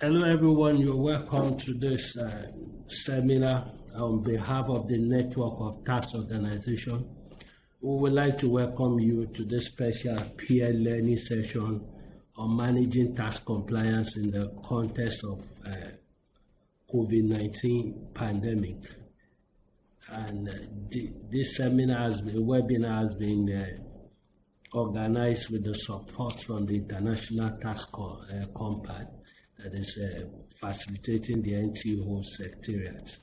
Hello everyone, you're welcome to this seminar on behalf of the Network of Tax Organization. We would like to welcome you to this special peer learning session on managing tax compliance in the context of COVID-19 pandemic. And this webinar has been organized with the support from the International Tax Compact that is facilitating the NTO Secretariat.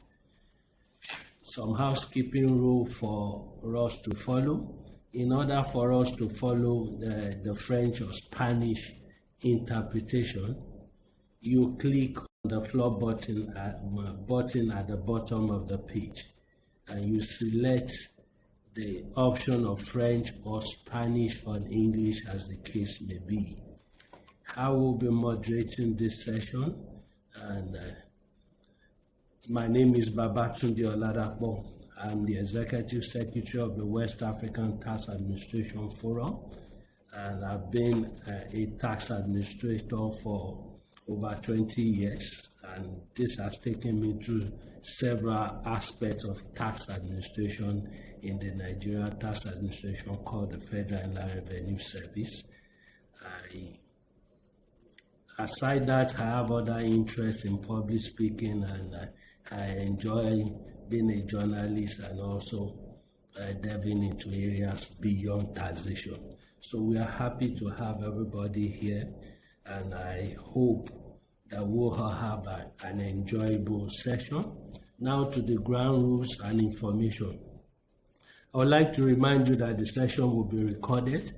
Some housekeeping rule for us to follow. In order for us to follow the French or Spanish interpretation, you click on the floor button at the bottom of the page, and you select the option of French or Spanish or English as the case may be. I will be moderating this session, and my name is Babatunde Oladapo. I'm the Executive Secretary of the West African Tax Administration Forum, and I've been a tax administrator for over 20 years, and this has taken me through several aspects of tax administration in the Nigerian tax administration called the Federal Inland Revenue Service. Aside that, I have other interests in public speaking, and I enjoy being a journalist and also delving into areas beyond taxation. So we are happy to have everybody here, and I hope that we'll have an enjoyable session. Now to the ground rules and information. I would like to remind you that the session will be recorded,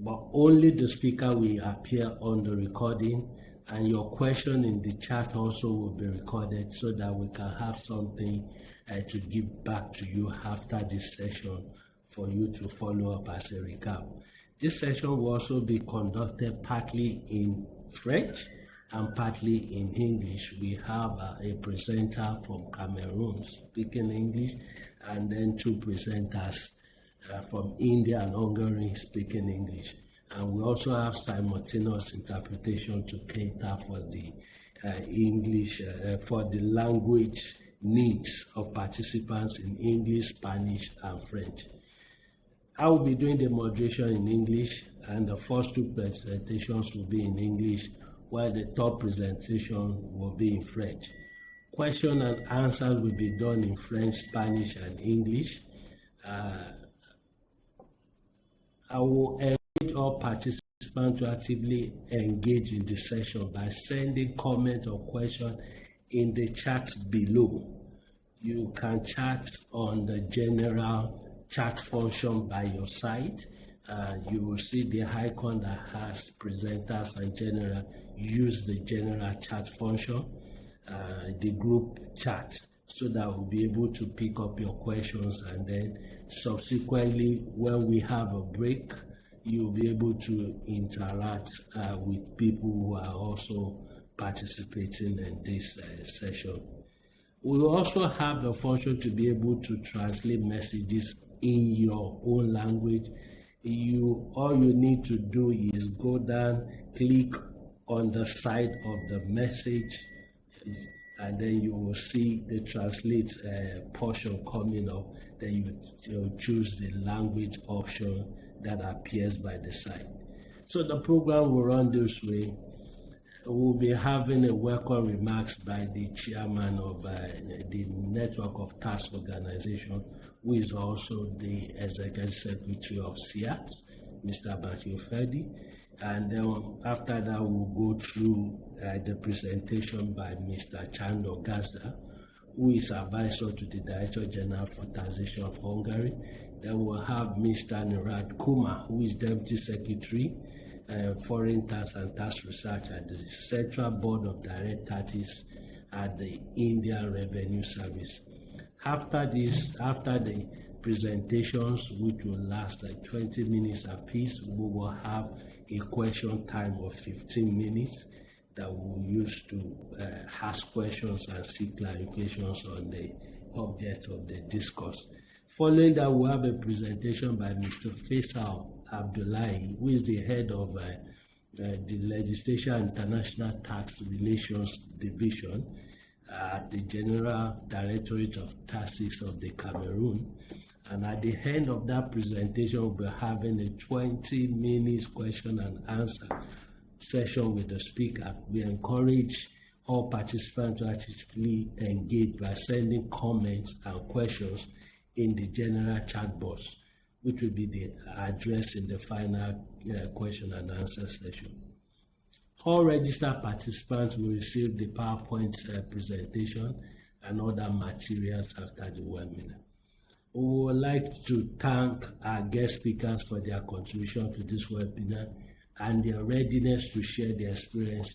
but only the speaker will appear on the recording, and your question in the chat also will be recorded so that we can have something to give back to you after this session for you to follow up as a recap. This session will also be conducted partly in French and partly in English. We have a presenter from Cameroon speaking English, and then two presenters from India and Hungary speaking English. And we also have simultaneous interpretation to cater for the English, for the language needs of participants in English, Spanish, and French. I will be doing the moderation in English, and the first two presentations will be in English, while the third presentation will be in French. Question and answers will be done in French, Spanish, and English. I will encourage all participants to actively engage in the session by sending comments or questions in the chat below. You can chat on the general chat function by your side. You will see the icon that has presenters and general. Use the general chat function, the group chat, so that we'll be able to pick up your questions, and then subsequently, when we have a break, you'll be able to interact with people who are also participating in this session. We will also have the function to be able to translate messages in your own language. All you need to do is go down, click on the side of the message, and then you will see the translate portion coming up. Then you choose the language option that appears by the side. So the program will run this way. We'll be having a welcome remarks by the chairman of the Network of Tax Organization, who is also the Executive Secretary of SIAT, Mr. Verdi. And then after that, we'll go through the presentation by Mr. Sándor Gazda, who is advisor to the Director General for Taxation of Hungary. Then we'll have Mr. Niraj Kumar, who is Deputy Secretary, Foreign Tax and Tax Research at the Central Board of Direct Taxes at the Indian Revenue Service. After the presentations, which will last like 20 minutes apiece, we will have a question time of 15 minutes that we'll use to ask questions and seek clarifications on the object of the discourse. Following that, we'll have a presentation by Mr. Faycal Abdoulaye, who is the head of the Legislation and International Tax Relations Division at the General Directorate of Taxes of the Cameroon. And at the end of that presentation, we'll be having a 20 minutes question and answer session with the speaker. We encourage all participants to actively engage by sending comments and questions in the general chat box, which will be addressed in the final question and answer session. All registered participants will receive the PowerPoint presentation and other materials after the webinar. We would like to thank our guest speakers for their contribution to this webinar and their readiness to share their experience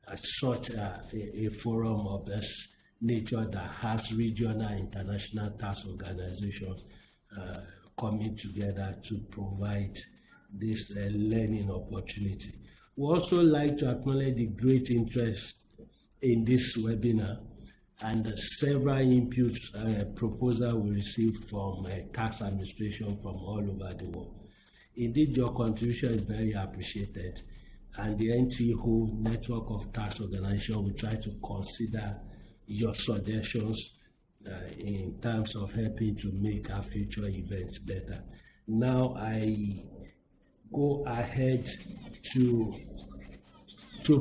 at such a forum of this nature that has regional and international tax organizations coming together to provide this learning opportunity. We also like to acknowledge the great interest in this webinar and several inputs and proposals we received from tax administration from all over the world. Indeed, your contribution is very appreciated, and the NTO network of tax organizations will try to consider your suggestions in terms of helping to make our future events better. Now I go ahead to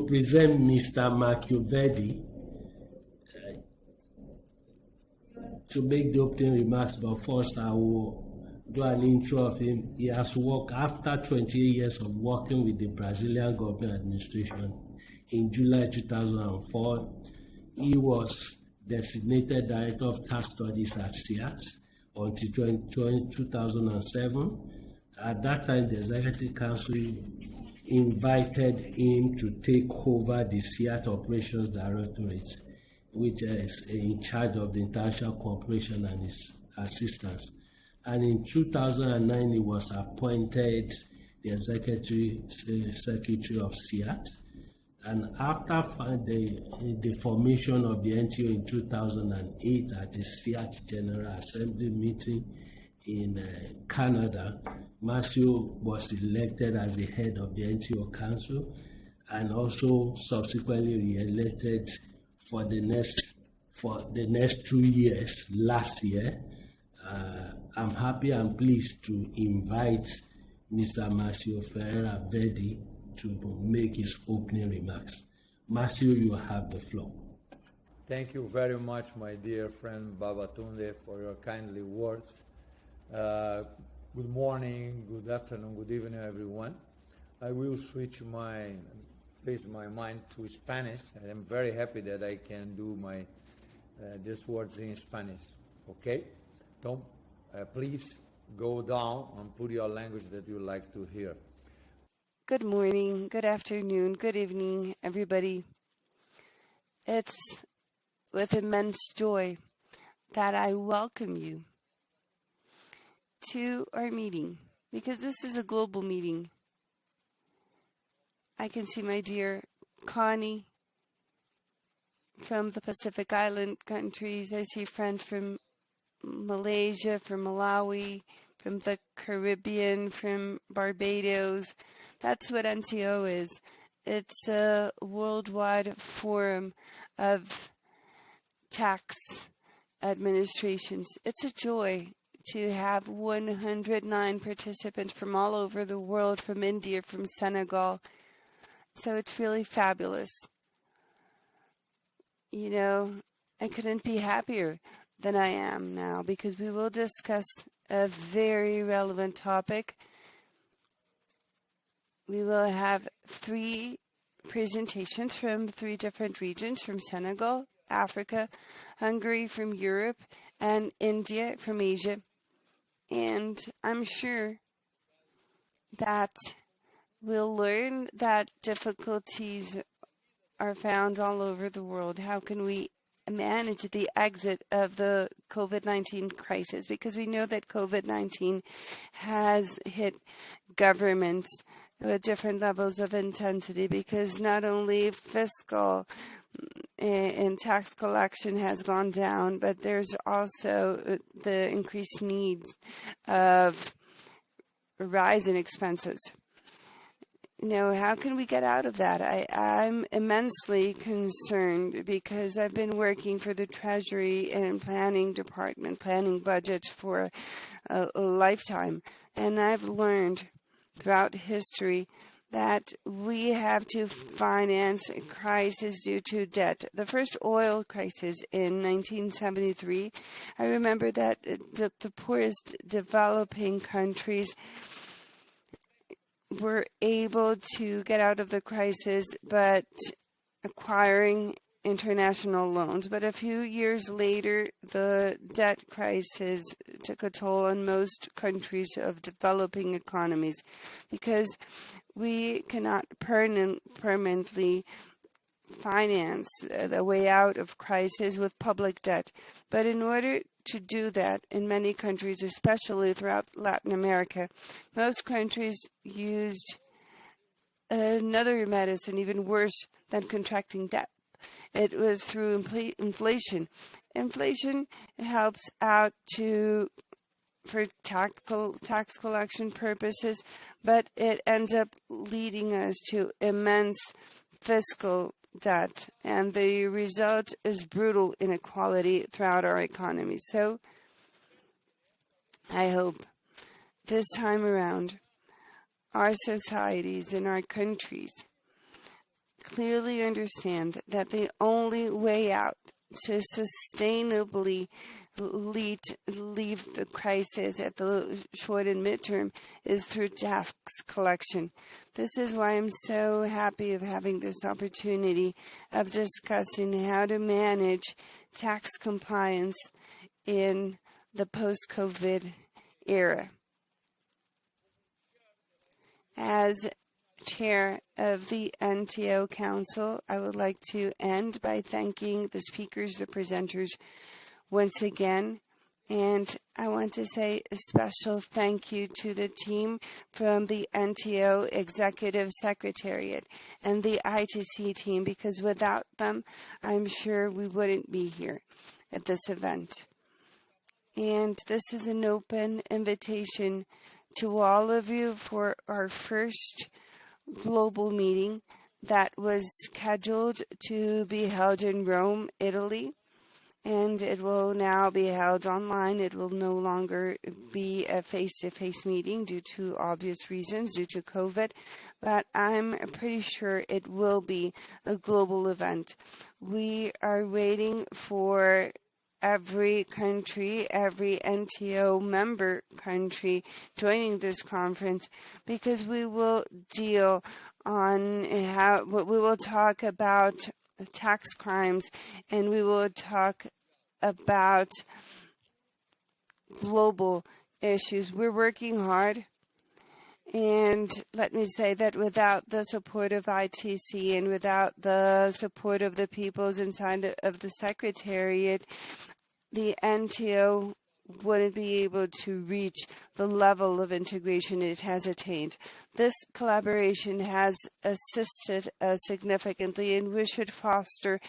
present Mr. Márcio Verdi to make the opening remarks, but first I will do an intro of him. He has worked after 28 years of working with the Brazilian government administration. In July 2004, he was designated Director of Tax Studies at SEAT until 2007. At that time, the Executive Council invited him to take over the SEAT Operations Directorate, which is in charge of the international cooperation and its assistance. And in 2009, he was appointed the Executive Secretary of SEAT. And after the formation of the NTO in 2008 at the SEAT General Assembly meeting in Canada, Márcio was elected as the head of the NTO Council and also subsequently re-elected for the next 2 years last year. I'm happy and pleased to invite Mr. Márcio Ferreira Verdi to make his opening remarks. Márcio, you have the floor. Thank you very much, my dear friend Babatunde, for your kindly words. Good morning, good afternoon, good evening, everyone. I will switch my mind to Spanish. I am very happy that I can do these words in Spanish. Okay? Don't please go down and put your language that you like to hear. Good morning, good afternoon, good evening, everybody. It's with immense joy that I welcome you to our meeting, because this is a global meeting. I can see my dear Connie from the Pacific Island countries. I see friends from Malaysia, from Malawi, from the Caribbean, from Barbados. That's what NTO is. It's a worldwide forum of tax administrations. It's a joy to have 109 participants from all over the world, from India, from Senegal. So it's really fabulous. You know, I couldn't be happier than I am now, because we will discuss a very relevant topic. We will have 3 presentations from 3 different regions, from Senegal, Africa, Hungary from Europe, and India from Asia. And I'm sure that we'll learn that difficulties are found all over the world. How can we manage the exit of the COVID-19 crisis? Because we know that COVID-19 has hit governments with different levels of intensity, because not only fiscal and tax collection has gone down, but there's also the increased needs of a rise in expenses. how can we get out of that? I'm immensely concerned because I've been working for the Treasury and Planning Department, planning budgets for a lifetime. And I've learned throughout history that we have to finance a crisis due to debt. The first oil crisis in 1973, I remember that the poorest developing countries were able to get out of the crisis, but acquiring international loans. But a few years later, the debt crisis took a toll on most countries of developing economies because we cannot permanently finance the way out of crisis with public debt. But in order to do that in many countries, especially throughout Latin America, most countries used another medicine even worse than contracting debt. It was through inflation. Inflation helps out for tax collection purposes, but it ends up leading us to immense fiscal debt, and the result is brutal inequality throughout our economy. So I hope this time around our societies and our countries clearly understand that the only way out to sustainably leave the crisis at the short and midterm is through tax collection. This is why I'm so happy of having this opportunity of discussing how to manage tax compliance in the post-COVID era. As Chair of the NTO Council, I would like to end by thanking the speakers, the presenters, once again. And I want to say a special thank you to the team from the NTO Executive Secretariat and the ITC team, because without them, I'm sure we wouldn't be here at this event. And this is an open invitation to all of you for our first global meeting that was scheduled to be held in Rome, Italy, and it will now be held online. It will no longer be a face-to-face meeting due to obvious reasons, due to COVID, but I'm pretty sure it will be a global event. We are waiting for every country, every NTO member country joining this conference, because we will deal on how we will talk about tax crimes, and we will talk about global issues. We're working hard, and let me say that without the support of ITC and without the support of the peoples inside of the Secretariat, the NTO wouldn't be able to reach the level of integration it has attained. This collaboration has assisted us significantly, and we should foster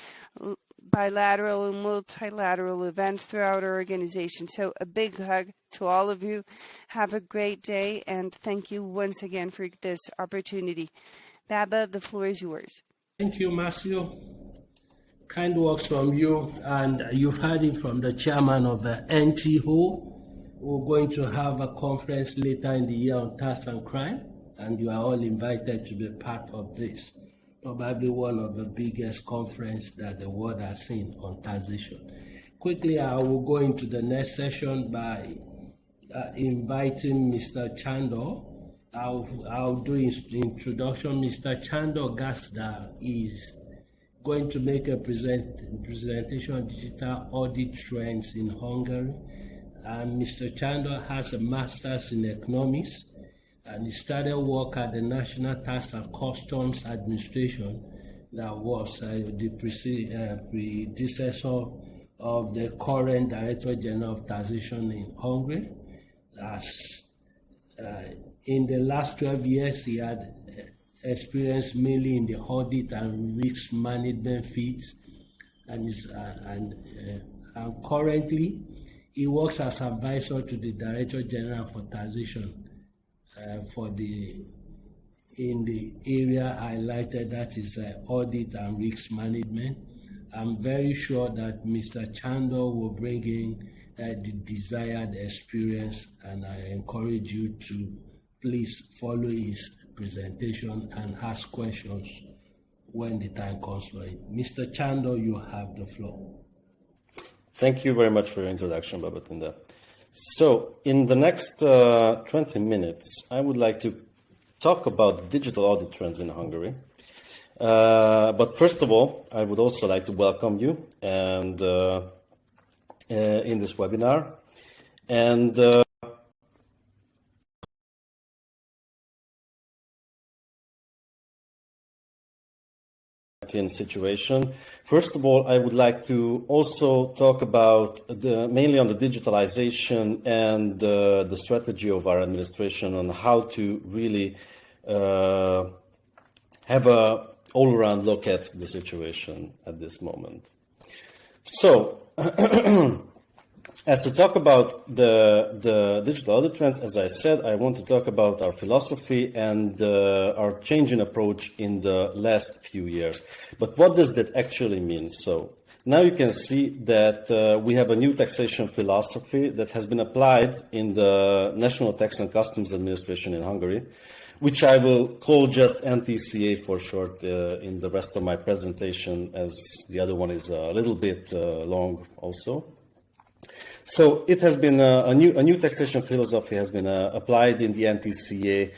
bilateral and multilateral events throughout our organization. So a big hug to all of you. Have a great day, and thank you once again for this opportunity. Baba, the floor is yours. Thank you, Márcio. Kind words from you, and you've heard it from the chairman of the NTO. We're going to have a conference later in the year on tax and crime, and you are all invited to be part of this. Probably one of the biggest conferences that the world has seen on taxation. Quickly, I will go into the next session by inviting Mr. Sándor. I'll do his introduction. Mr. Sándor Gazda is going to make a presentation on digital audit trends in Hungary. And Mr. Sándor has a master's in economics, and he started work at the National Tax and Customs Administration that was the predecessor of the current Director General of Taxation in Hungary. In the last 12 years, he had experience mainly in the audit and risk management fields, and currently he works as advisor to the Director General for Taxation for the in the area highlighted, that is audit and risk management. I'm very sure that Mr. Sándor will bring in the desired experience, and I encourage you to please follow his presentation and ask questions when the time comes for it. Mr. Sándor, you have the floor. Thank you very much for your introduction, Babatunde. So, in the next 20 minutes, I would like to talk about digital audit trends in Hungary. But first of all, I would also like to welcome you and in this webinar. And situation. First of all, I would like to also talk about mainly on the digitalization and the strategy of our administration on how to really have a all-around look at the situation at this moment. So, as to talk about the digital audit trends, as I said, I want to talk about our philosophy and our change in approach in the last few years. But what does that actually mean? So now you can see that we have a new taxation philosophy that has been applied in the National Tax and Customs Administration in Hungary, which I will call just NTCA for short in the rest of my presentation, as the other one is a little bit long also. So it has been a new taxation philosophy has been applied in the NTCA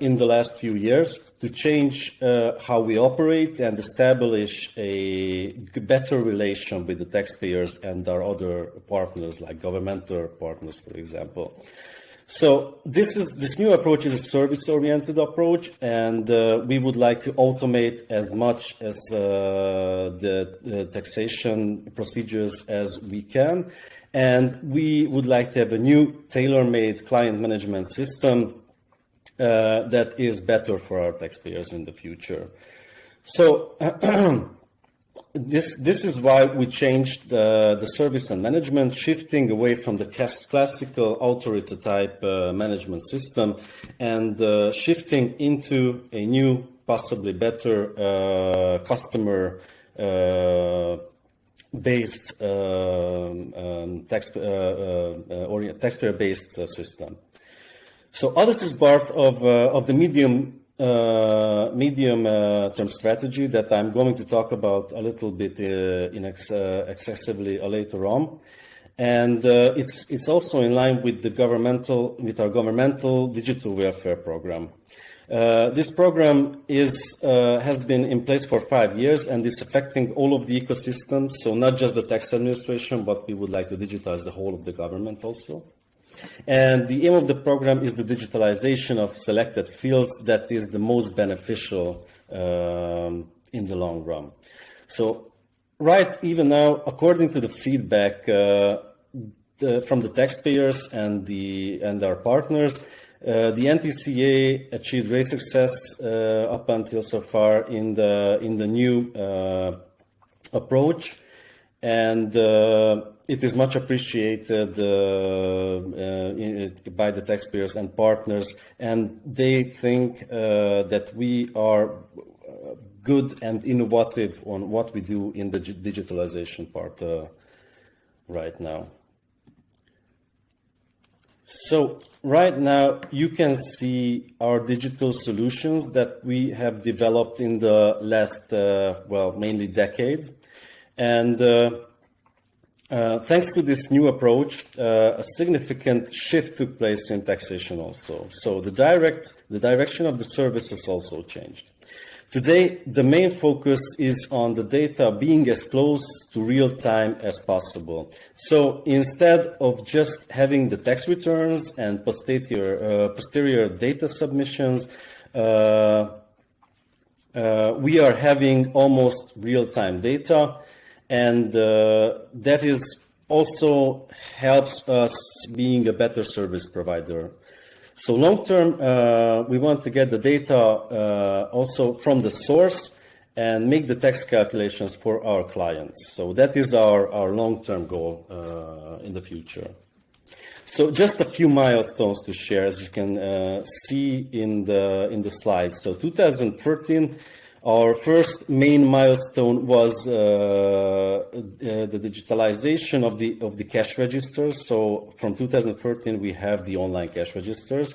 in the last few years to change how we operate and establish a better relation with the taxpayers and our other partners, like governmental partners, for example. So this new approach is a service-oriented approach, and we would like to automate as much as the taxation procedures as we can, and we would like to have a new tailor-made client management system that is better for our taxpayers in the future. So This is why we changed the service and management, shifting away from the classical authority type management system and shifting into a new, possibly better customer based taxpayer based system. So Audit is part of the medium-term strategy that I'm going to talk about a little bit excessively later on, and it's also in line with our governmental digital welfare program. This program has been in place for 5 years, and it's affecting all of the ecosystems. So not just the tax administration, but we would like to digitize the whole of the government also. And the aim of the program is the digitalization of selected fields that is the most beneficial in the long run. So even now, according to the feedback from the taxpayers and our partners, the NTCA achieved great success up until so far in the new approach, and it is much appreciated by the taxpayers and partners, and they think that we are good and innovative on what we do in the digitalization part right now. So right now you can see our digital solutions that we have developed in the last, mainly decade. And thanks to this new approach, a significant shift took place in taxation also. So the direction of the services also changed. Today, the main focus is on the data being as close to real time as possible. So instead of just having the tax returns and posterior data submissions, we are having almost real-time data, and that is also helps us being a better service provider. So long term, we want to get the data also from the source and make the tax calculations for our clients. So that is our long-term goal in the future. So just a few milestones to share, as you can see in the slides. So 2013, our first main milestone was the digitalization of the cash registers. So from 2013, we have the online cash registers,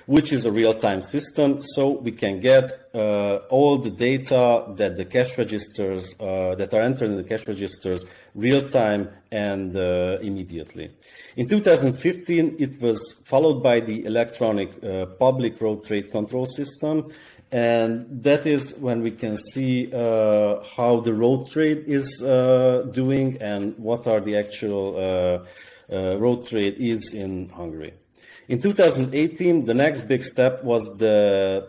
which is a real-time system. So we can get all the data that the cash registers, that are entered in the cash registers, real-time and immediately. In 2015, it was followed by the electronic public road trade control system. And that is when we can see how the road trade is doing and what are the actual road trade is in Hungary. In 2018, the next big step was the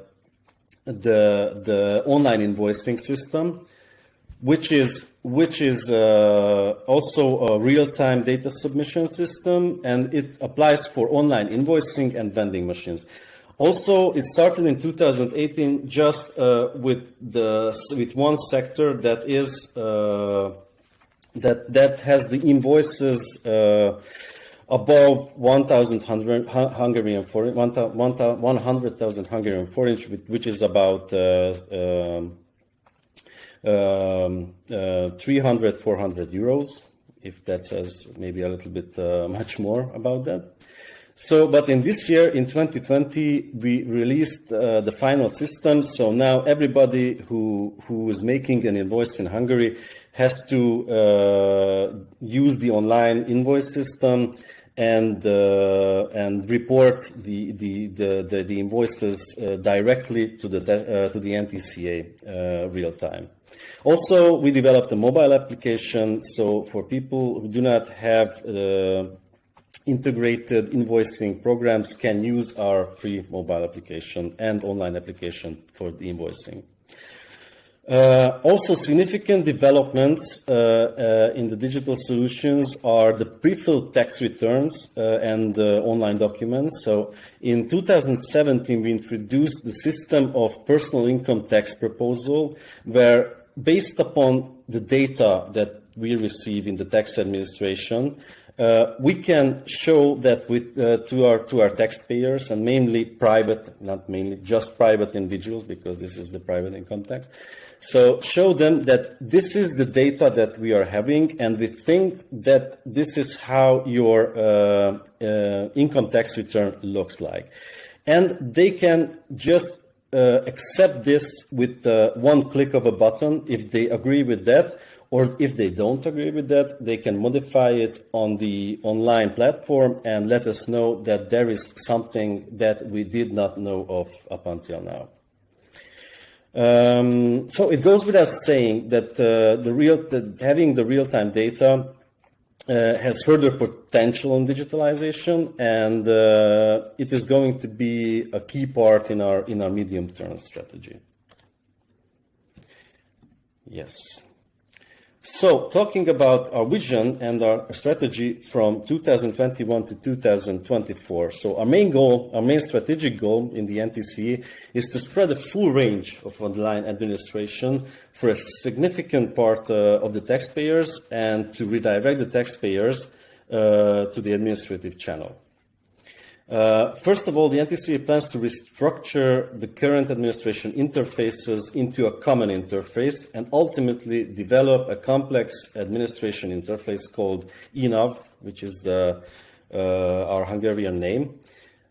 online invoicing system, which is also a real-time data submission system, and it applies for online invoicing and vending machines. Also, it started in 2018 just with one sector that is that has the invoices above 100,000 Hungarian forint, 100,000 Hungarian forint, which is about 300-400 euros, if that says maybe a little bit much more about that. So, but in this year, in 2020, we released the final system. So now everybody who is making an invoice in Hungary has to use the online invoice system and report the invoices directly to the NTCA real time. Also, we developed a mobile application. So for people who do not have integrated invoicing programs, can use our free mobile application and online application for the invoicing. Also, significant developments in the digital solutions are the pre-filled tax returns and online documents. So in 2017, we introduced the system of personal income tax proposal, where based upon the data that we receive in the tax administration, we can show that to our taxpayers, and mainly private, not mainly, just private individuals, because this is the private income tax. So show them that this is the data that we are having, and we think that this is how your income tax return looks like. And they can just accept this with one click of a button if they agree with that. Or if they don't agree with that, they can modify it on the online platform and let us know that there is something that we did not know of up until now. So it goes without saying that having the real-time data has further potential in digitalization, and it is going to be a key part in our medium-term strategy. Yes. So, talking about our vision and our strategy from 2021 to 2024. So, our main strategic goal in the NTCA is to spread a full range of online administration for a significant part of the taxpayers, and to redirect the taxpayers to the administrative channel. First of all, the NTCA plans to restructure the current administration interfaces into a common interface and ultimately develop a complex administration interface called ENAV, which is our Hungarian name,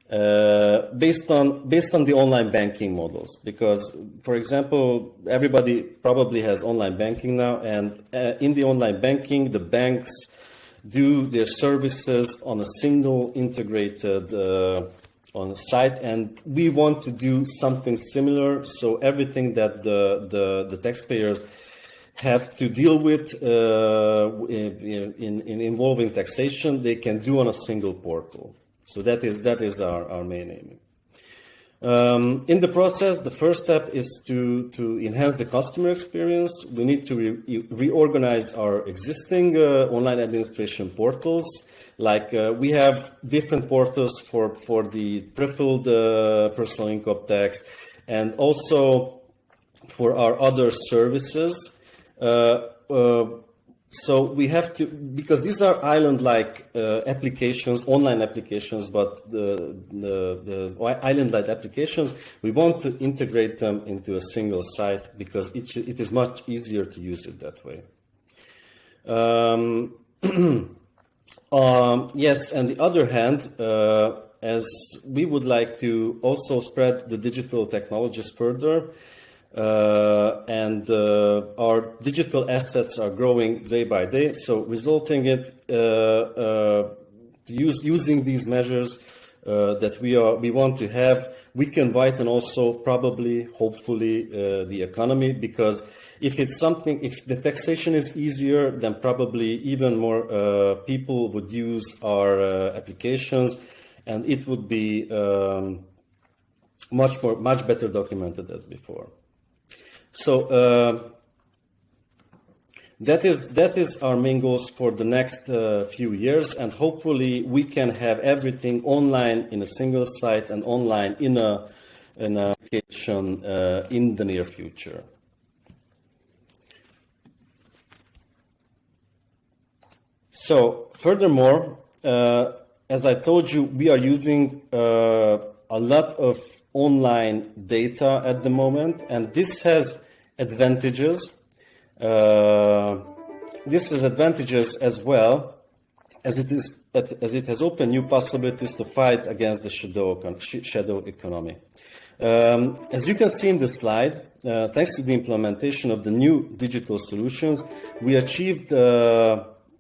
based on the online banking models. Because, for example, everybody probably has online banking now, and in the online banking, the banks do their services on a single integrated on a site, and we want to do something similar. So everything that the taxpayers have to deal with in involving taxation, they can do on a single portal. So that is our main aim. In the process, the first step is to enhance the customer experience. We need to reorganize our existing online administration portals. Like we have different portals for the pre-filled personal income tax, and also for our other services. So we have to, because these are island-like applications, online applications, but the island-like applications, we want to integrate them into a single site because it is much easier to use it that way. Yes, on the other hand, as we would like to also spread the digital technologies further, and our digital assets are growing day by day. So resulting it using these measures that we want to have, we can widen also probably, hopefully, the economy, because if the taxation is easier, then probably even more people would use our applications, and it would be much better documented as before. So that is our main goals for the next few years, and hopefully we can have everything online in a single site and online in an application in the near future. So furthermore, as I told you, we are using a lot of online data at the moment, and this has advantages. This has advantages as well as it has opened new possibilities to fight against the shadow economy. As you can see in the slide, thanks to the implementation of the new digital solutions, we achieved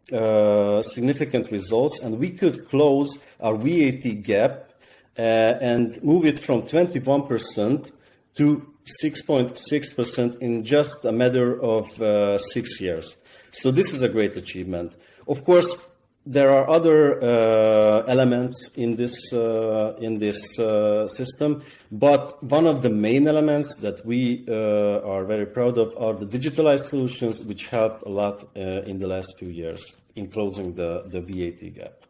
significant results, and we could close our VAT gap and move it from 21% to 6.6% in just a matter of 6 years. So this is a great achievement. Of course, there are other elements in this system, but one of the main elements that we are very proud of are the digitalized solutions, which helped a lot in the last few years in closing the VAT gap.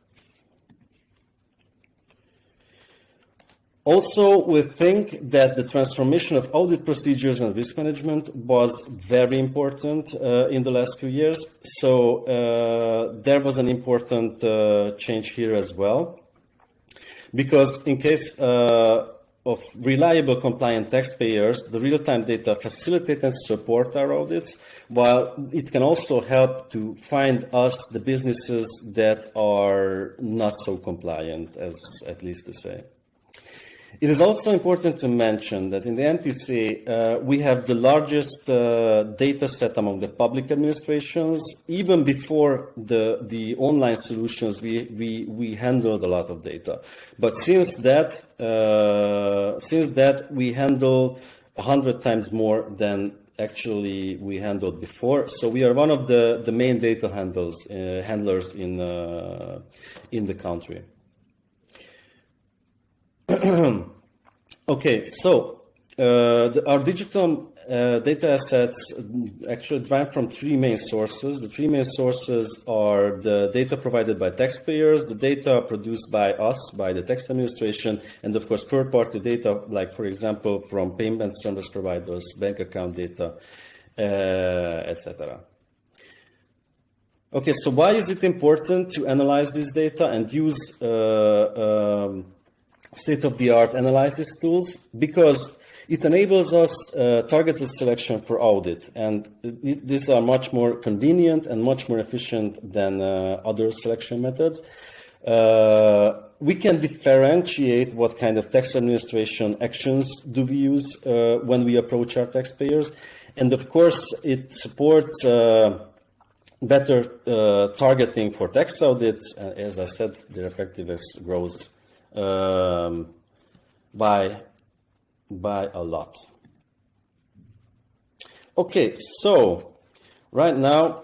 Also, we think that the transformation of audit procedures and risk management was very important in the last few years. So there was an important change here as well, because in case of reliable compliant taxpayers, the real-time data facilitate and support our audits, while it can also help to find us the businesses that are not so compliant, as at least to say. It is also important to mention that in the NTC, we have the largest data set among the public administrations. Even before the online solutions, we handled a lot of data. But since that, we handle 100 times more than actually we handled before. So we are one of the main data handlers in the country. Okay, so our digital data assets actually derive from three main sources. The three main sources are the data provided by taxpayers, the data produced by us, by the tax administration, and of course third-party data, like for example from payment service providers, bank account data, etc. Okay, so why is it important to analyze this data and use state-of-the-art analysis tools? Because it enables us targeted selection for audit, and these are much more convenient and much more efficient than other selection methods. We can differentiate what kind of tax administration actions do we use when we approach our taxpayers, and of course it supports better targeting for tax audits. As I said, their effectiveness grows by a lot. Okay, so right now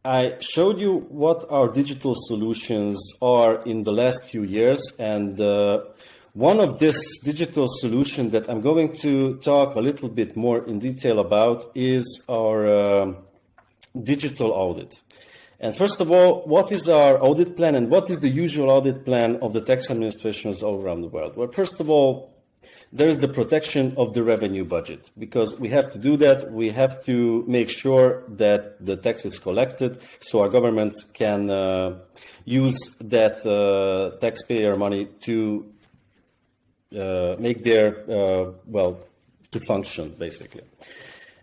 I showed you what our digital solutions are in the last few years, and one of this digital solution that I'm going to talk a little bit more in detail about is our digital audit. And first of all, what is our audit plan and what is the usual audit plan of the tax administrations all around the world? Well, first of all, there is the protection of the revenue budget, because we have to do that. We have to make sure that the tax is collected so our government can use that taxpayer money to make their, to function, basically.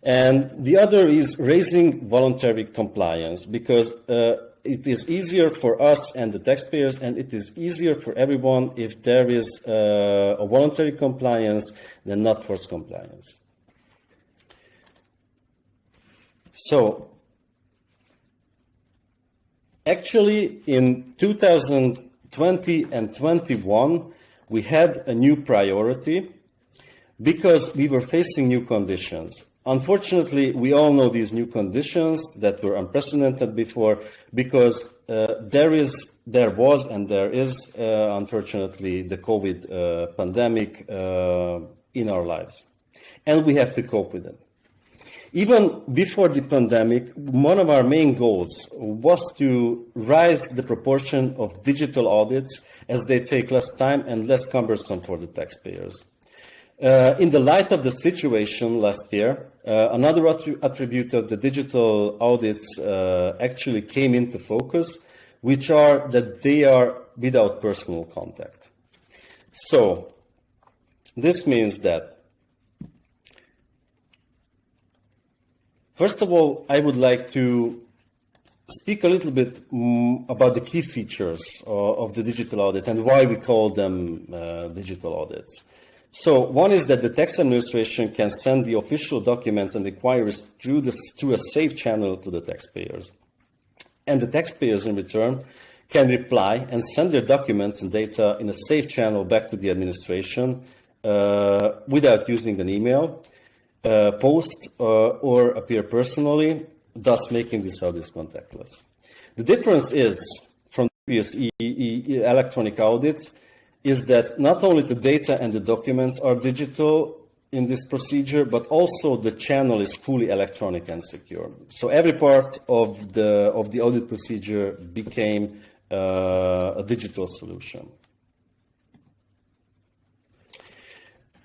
And the other is raising voluntary compliance, because it is easier for us and the taxpayers, and it is easier for everyone if there is a voluntary compliance than not forced compliance. So, actually, in 2020 and 21, we had a new priority because we were facing new conditions. Unfortunately, we all know these new conditions that were unprecedented before, because there was and there is, unfortunately, the COVID pandemic in our lives. And we have to cope with it. Even before the pandemic, one of our main goals was to rise the proportion of digital audits, as they take less time and less cumbersome for the taxpayers. In the light of the situation last year, another attribute of the digital audits actually came into focus, which are that they are without personal contact. So, this means that, first of all, I would like to speak a little bit about the key features of the digital audit and why we call them digital audits. So one is that the tax administration can send the official documents and inquiries through a safe channel to the taxpayers. And the taxpayers in return can reply and send their documents and data in a safe channel back to the administration without using an email, post, or appear personally, thus making these audits contactless. The difference is from previous electronic audits is that not only the data and the documents are digital in this procedure, but also the channel is fully electronic and secure. So every part of the audit procedure became a digital solution.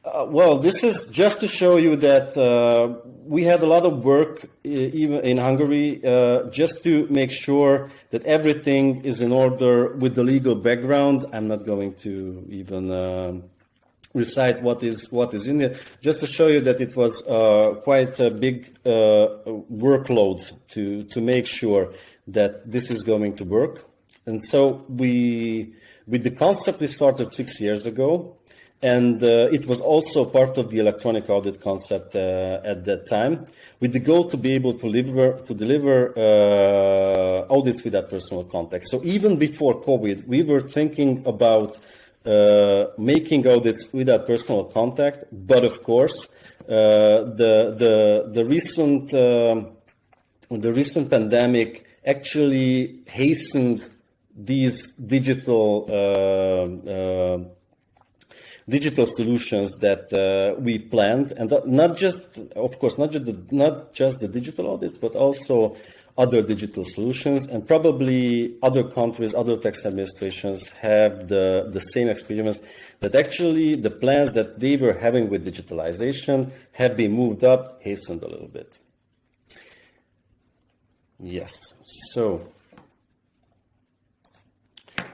Well, this is just to show you that we had a lot of work even in Hungary just to make sure that everything is in order with the legal background. I'm not going to even recite what is in there, just to show you that it was quite a big workload to make sure that this is going to work. And so with the concept we started 6 years ago. And it was also part of the electronic audit concept at that time, with the goal to be able to deliver audits without personal contact. So even before COVID, we were thinking about making audits without personal contact. But of course, the recent pandemic actually hastened these digital solutions that we planned, and not just the digital audits, but also other digital solutions. And probably other countries, other tax administrations have the same experience, that actually the plans that they were having with digitalization have been moved up, hastened a little bit. Yes. So,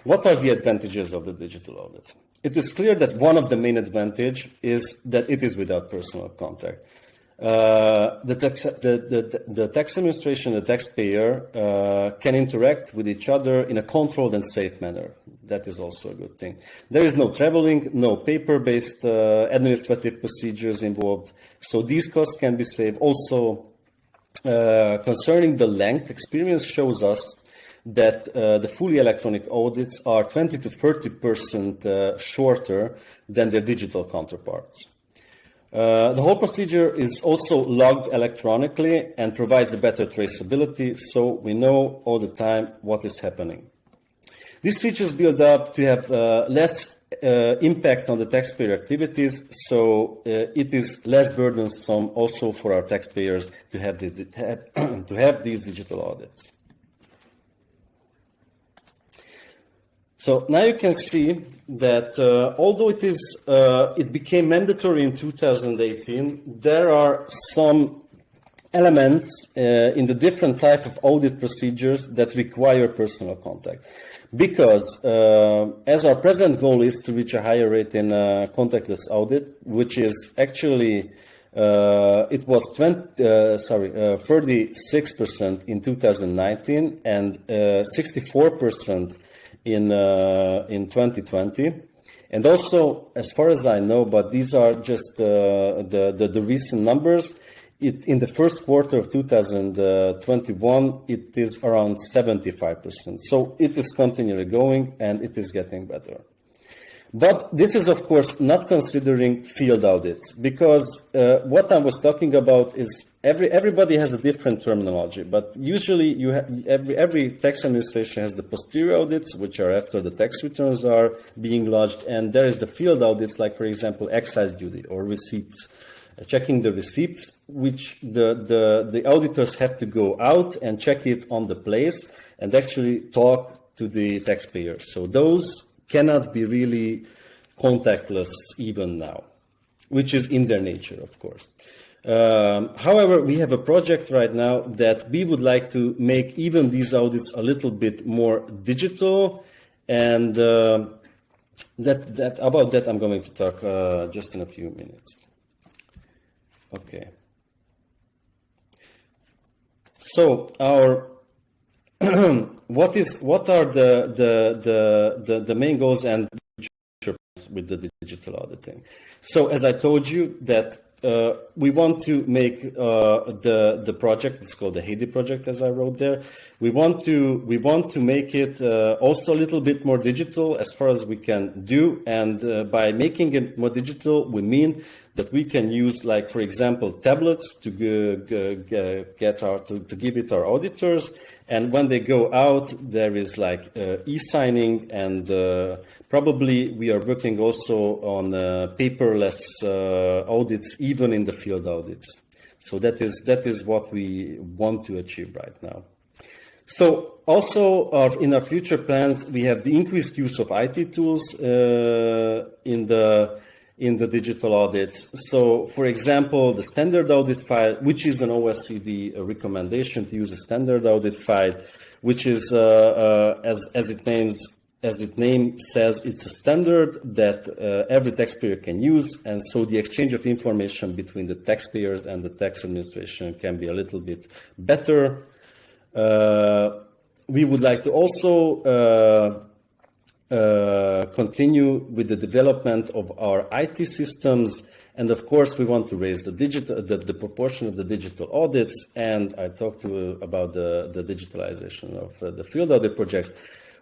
what are the advantages of the digital audit? It is clear that one of the main advantages is that it is without personal contact. The tax administration, the taxpayer, can interact with each other in a controlled and safe manner. That is also a good thing. There is no traveling, no paper-based administrative procedures involved, so these costs can be saved. Also, concerning the length, experience shows us that the fully electronic audits are 20 to 30% shorter than their digital counterparts. The whole procedure is also logged electronically and provides a better traceability, so we know all the time what is happening. These features build up to have less impact on the taxpayer activities, so it is less burdensome also for our taxpayers to have these digital audits. So now you can see that although it became mandatory in 2018, there are some elements in the different type of audit procedures that require personal contact. Because as our present goal is to reach a higher rate in contactless audit, which is actually it was 36% in 2019 and 64% in 2020. And also, as far as I know, but these are just the recent numbers, in the first quarter of 2021, it is around 75%. So it is continually going and it is getting better. But this is, of course, not considering field audits, because what I was talking about is everybody has a different terminology, but usually you have, every tax administration has the posterior audits, which are after the tax returns are being lodged, and there is the field audits, like, for example, excise duty or receipts. Checking the receipts, which the auditors have to go out and check it on the place and actually talk to the taxpayers. So those cannot be really contactless even now, which is in their nature, of course. However, we have a project right now that we would like to make even these audits a little bit more digital, and about that I'm going to talk just in a few minutes. Okay. So our what are the main goals and with the digital auditing? So as I told you that we want to make the project, it's called the Haiti project, as I wrote there. We want to make it also a little bit more digital as far as we can do, and by making it more digital, we mean that we can use, like, for example, tablets to give it our auditors, and when they go out, there is like e-signing, and probably we are working also on paperless audits, even in the field audits. So that is what we want to achieve right now. So also in our future plans, we have the increased use of IT tools in the digital audits. So, for example, the standard audit file, which is an OSCD recommendation to use a standard audit file, which is, as its name says, it's a standard that every taxpayer can use, and so the exchange of information between the taxpayers and the tax administration can be a little bit better. We would like to also continue with the development of our IT systems, and of course we want to raise the proportion of the digital audits, and I talked about the digitalization of the field audit projects,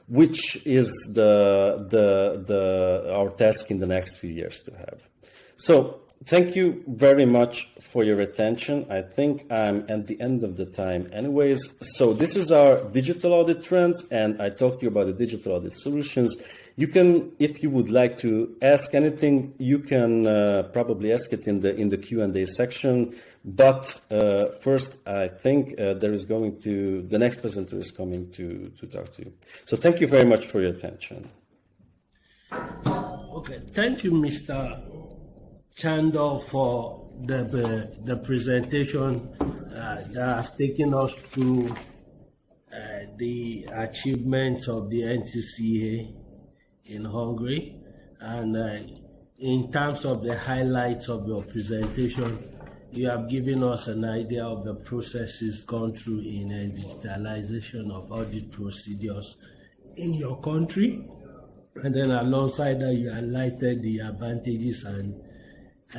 which is our task in the next few years to have. So thank you very much for your attention. I think I'm at the end of the time anyways. So this is our digital audit trends, and I talked to you about the digital audit solutions. You can, if you would like to ask anything, you can probably ask it in the Q&A section. But first, I think the next presenter is coming to talk to you. So thank you very much for your attention. Okay, thank you, Mr. Sándor, for the presentation that has taken us through the achievements of the NTCA in Hungary. And in terms of the highlights of your presentation, you have given us an idea of the processes gone through in digitalization of audit procedures in your country. And then alongside that, you highlighted the advantages and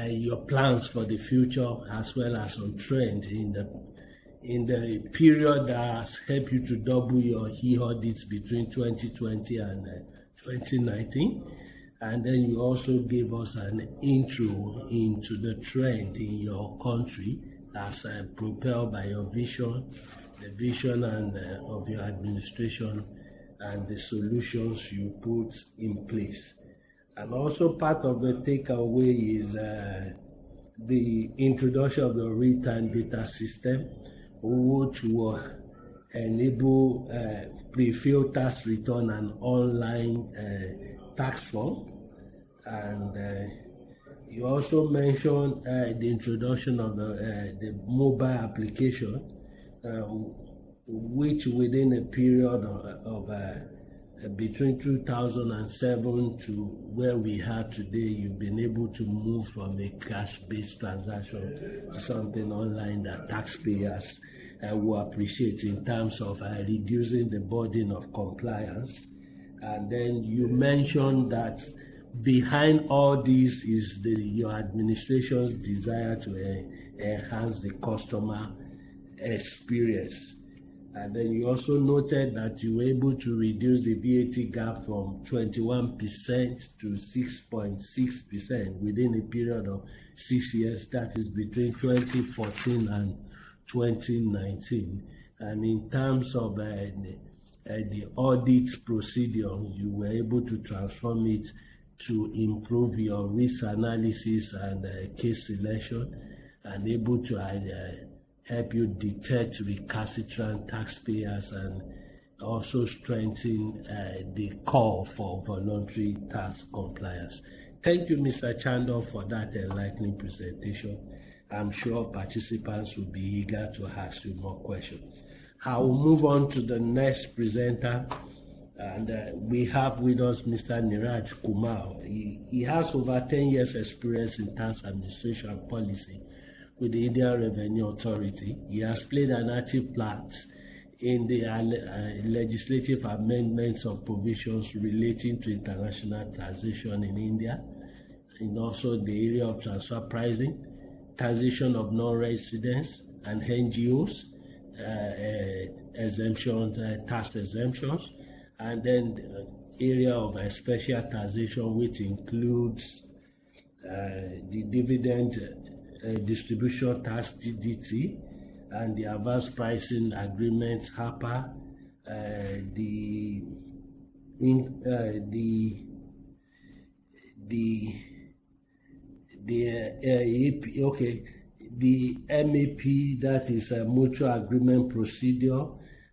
your plans for the future, as well as some trends in the period that has helped you to double your e-audits between 2020 and 2019. And then you also gave us an intro into the trend in your country as propelled by your vision, the vision of your administration, and the solutions you put in place. And also part of the takeaway is the introduction of the real-time data system, which will enable pre-filled tax return and online tax form. And you also mentioned the introduction of the mobile application, which within a period of between 2007 to where we are today, you've been able to move from a cash-based transaction to something online that taxpayers will appreciate in terms of reducing the burden of compliance. And then you mentioned that behind all this is your administration's desire to enhance the customer experience. And then you also noted that you were able to reduce the VAT gap from 21% to 6.6% within a period of 6 years, that is between 2014 and 2019. And in terms of the audit procedure, you were able to transform it to improve your risk analysis and case selection, and able to help you detect recalcitrant taxpayers and also strengthen the call for voluntary tax compliance. Thank you, Mr. Sándor, for that enlightening presentation. I'm sure participants will be eager to ask you more questions. I will move on to the next presenter, and we have with us Mr. Niraj Kumar. He has over 10 years experience in tax administration and policy with the Indian Revenue Authority. He has played an active part in the legislative amendments of provisions relating to international taxation in India, and also the area of transfer pricing, taxation of non-residents and NGOs, exemptions, tax exemptions, and then the area of special taxation, which includes the dividend distribution tax DDT and the advance pricing agreement HAPA, the MAP, that is a mutual agreement procedure,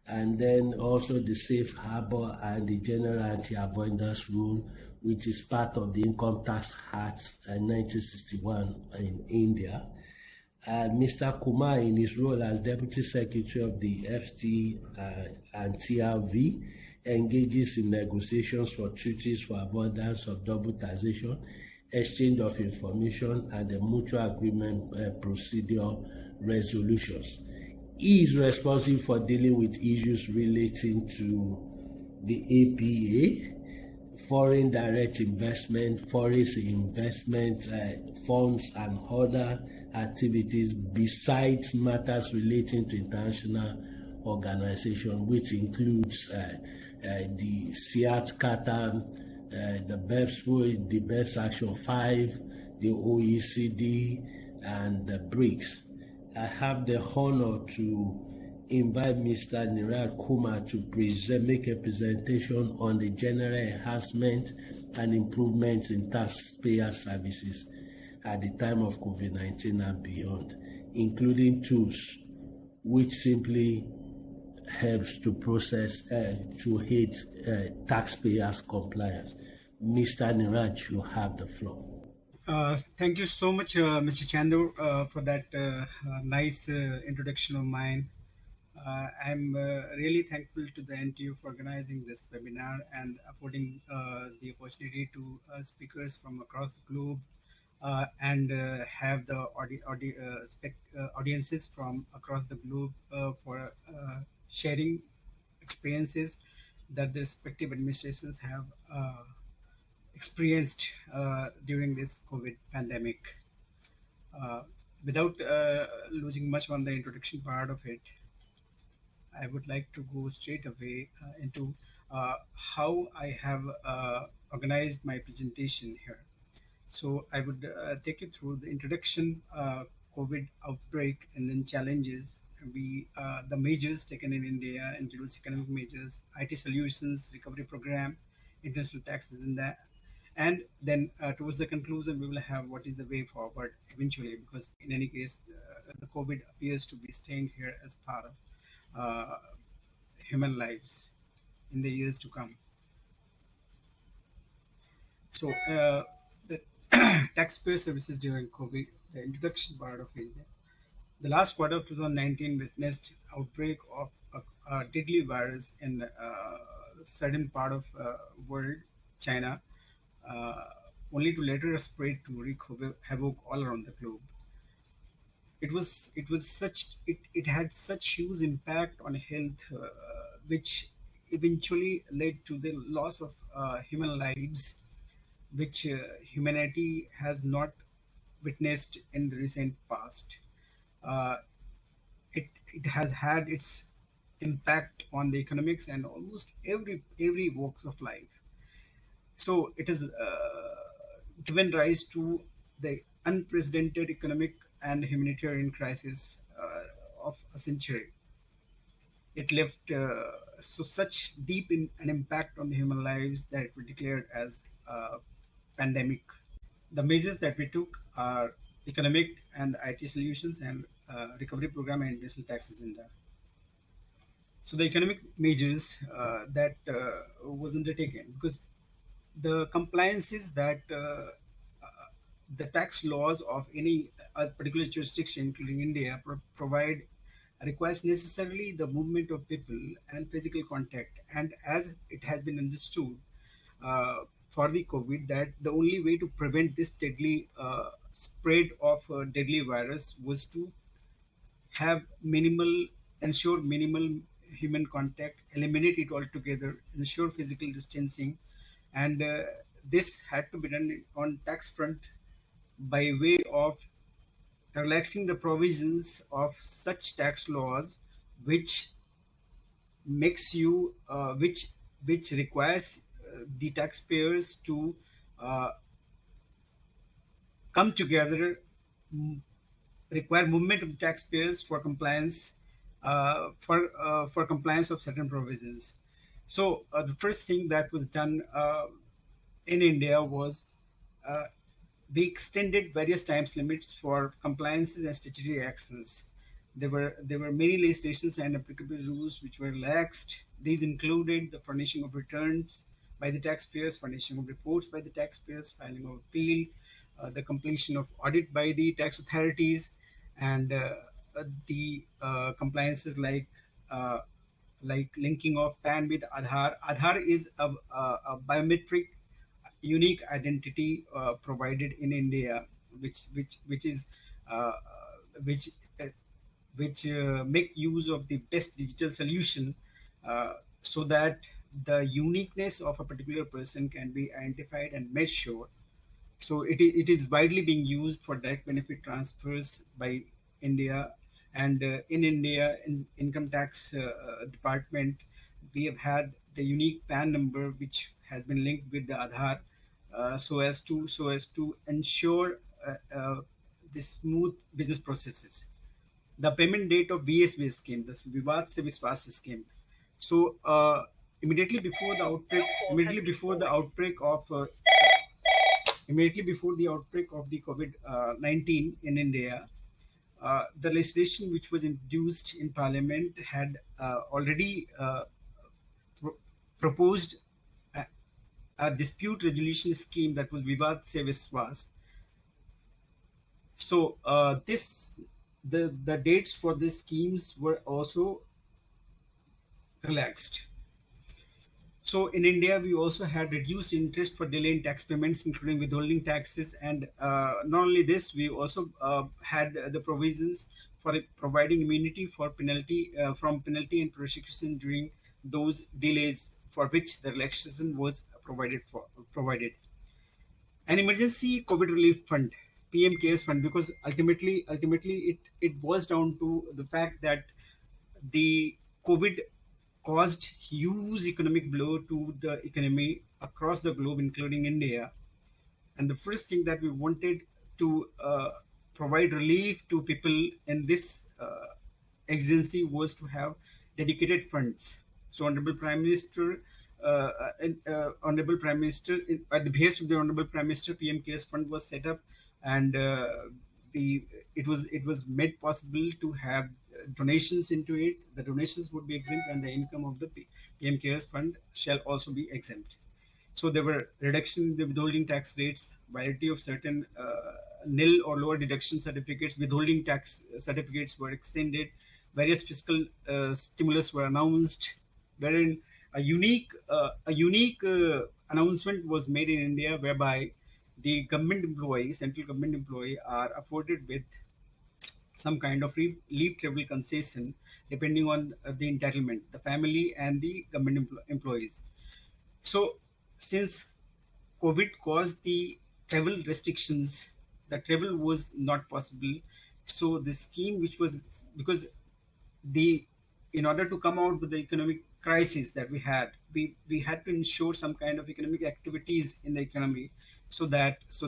and then also the safe harbor and the general anti-avoidance rule, which is part of the Income Tax Act 1961 in India. Mr. Kumar, in his role as Deputy Secretary of the FT and TRV, engages in negotiations for treaties for avoidance of double taxation, exchange of information, and the mutual agreement procedure resolutions. He is responsible for dealing with issues relating to the APA, foreign direct investment, foreign investment funds, and other activities besides matters relating to international organization, which includes the SEAT Qatar, the BEPS Action 5, the OECD, and the BRICS. I have the honor to invite Mr. Niraj Kumar to make a presentation on the general enhancement and improvements in taxpayer services at the time of COVID-19 and beyond, including tools which simply helps to process, to aid taxpayers' compliance. Mr. Niraj, you have the floor. Thank you so much, Mr. Sándor, for that nice introduction of mine. I'm really thankful to the NTO for organizing this webinar and affording the opportunity to speakers from across the globe and have the audiences from across the globe for sharing experiences that the respective administrations have experienced during this COVID pandemic. Without losing much on the introduction part of it, I would like to go straight away into how I have organized my presentation here. So I would take you through the introduction, COVID outbreak, and then challenges. The measures taken in India includes economic measures, IT solutions, recovery program, international taxes in that. And then towards the conclusion, we will have what is the way forward eventually, because in any case, the COVID appears to be staying here as part of human lives in the years to come. So the taxpayer services during COVID, the introduction part of it. The last quarter of 2019 witnessed outbreak of a deadly virus in certain part of world, China, only to later spread to wreak havoc all around the globe. It had such huge impact on health, which eventually led to the loss of human lives, which humanity has not witnessed in the recent past. Uh, it has had its impact on the economics and almost every walks of life. So it has given rise to the unprecedented economic and humanitarian crisis of a century. It left such deep an impact on the human lives that it was declared as a pandemic. The measures that we took are economic and IT solutions and recovery program and digital taxes in that. So the economic measures that was undertaken, because the compliances that the tax laws of any particular jurisdiction, including India, requires necessarily the movement of people and physical contact. And as it has been understood for the COVID, that the only way to prevent this deadly spread of deadly virus was to ensure minimal human contact, eliminate it altogether, ensure physical distancing, and this had to be done on tax front by way of relaxing the provisions of such tax laws, which makes you which requires the taxpayers to come together, require movement of the taxpayers for compliance for compliance of certain provisions. So the first thing that was done in India was we extended various times limits for compliances and statutory actions. There were many legislations and applicable rules which were relaxed. These included the furnishing of returns by the taxpayers, furnishing of reports by the taxpayers, filing of appeal, the completion of audit by the tax authorities, and the compliances like linking of PAN with Aadhaar. Aadhaar is a biometric unique identity provided in India, which make use of the best digital solution so that the uniqueness of a particular person can be identified and made sure. So it is widely being used for direct benefit transfers by India. And in India, in income tax department, we have had the unique PAN number which has been linked with the Aadhaar, so as to ensure the smooth business processes. The payment date of VSV scheme, the Vivad Se Vishwas scheme. So immediately before the outbreak of the COVID-19 in India, the legislation which was introduced in Parliament had already proposed a dispute resolution scheme, that was Vivad Se Vishwas. So the dates for these schemes were also relaxed. So in India, we also had reduced interest for delay in tax payments, including withholding taxes. And not only this, we also had the provisions for providing immunity for penalty from penalty and prosecution during those delays for which the relaxation was provided. An emergency COVID relief fund, PM CARES fund, because ultimately it boils down to the fact that the COVID caused huge economic blow to the economy across the globe, including India. And the first thing that we wanted to provide relief to people in this exigency was to have dedicated funds. So Honorable Prime Minister, at the behest of the Honorable Prime Minister, PM CARES fund was set up, and it was made possible to have donations into it, the donations would be exempt, and the income of the PM Cares Fund shall also be exempt. So there were reduction in the withholding tax rates, variety of certain nil or lower deduction certificates, withholding tax certificates were extended, various fiscal stimulus were announced, wherein a unique announcement was made in India whereby the government employees, central government employee, are afforded with some kind of leave travel concession depending on the entitlement, the family and the government employees. So since COVID caused the travel restrictions, the travel was not possible. So the scheme, which was because in order to come out with the economic crisis that we had to ensure some kind of economic activities in the economy, so that so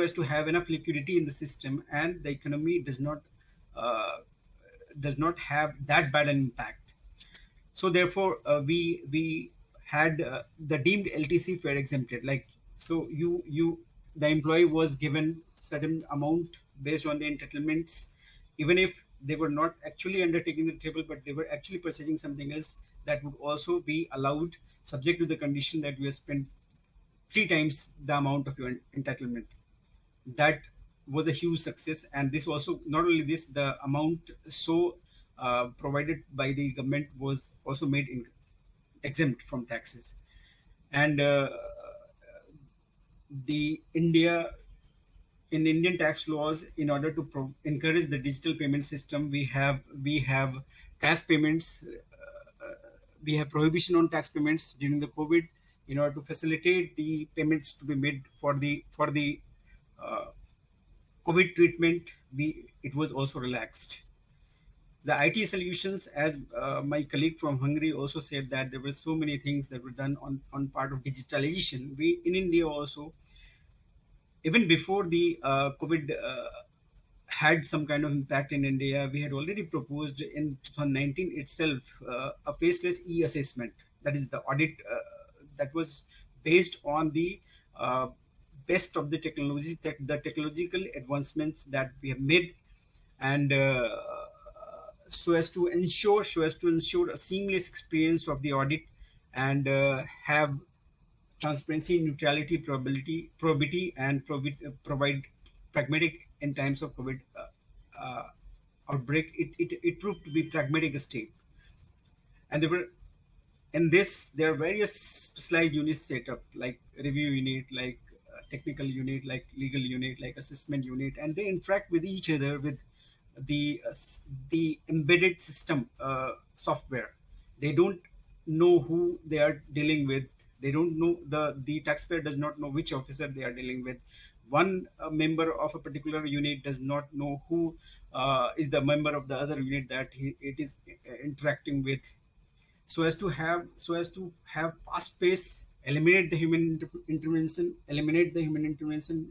as to have enough liquidity in the system and the economy does not have that bad an impact. So therefore, we had the deemed LTC fare exempted. Like, so the employee was given certain amount based on the entitlements, even if they were not actually undertaking the travel, but they were actually purchasing something else, that would also be allowed, subject to the condition that we have spent 3 times the amount of your entitlement. That was a huge success, and this also, not only this, the amount provided by the government was also made exempt from taxes. And in Indian tax laws, in order to encourage the digital payment system, we have cash payments. We have prohibition on tax payments during the COVID. In order to facilitate the payments to be made for the COVID treatment, it was also relaxed. The IT solutions, as my colleague from Hungary also said, that there were so many things that were done on part of digitalization. We in India also, even before the COVID had some kind of impact in India, we had already proposed in 2019 itself a faceless e-assessment. That is the audit that was based on the best of the technology, the technological advancements that we have made, and so as to ensure a seamless experience of the audit and have transparency, neutrality, probity, and provide pragmatic in times of COVID outbreak. It proved to be pragmatic state, and there are various specialized units set up, like review unit, like technical unit, like legal unit, like assessment unit, and they interact with each other with the embedded system software. They don't know who they are dealing with. They don't know, the taxpayer does not know which officer they are dealing with. One member of a particular unit does not know who is the member of the other unit that it is interacting with. So as to have fast pace, eliminate the human intervention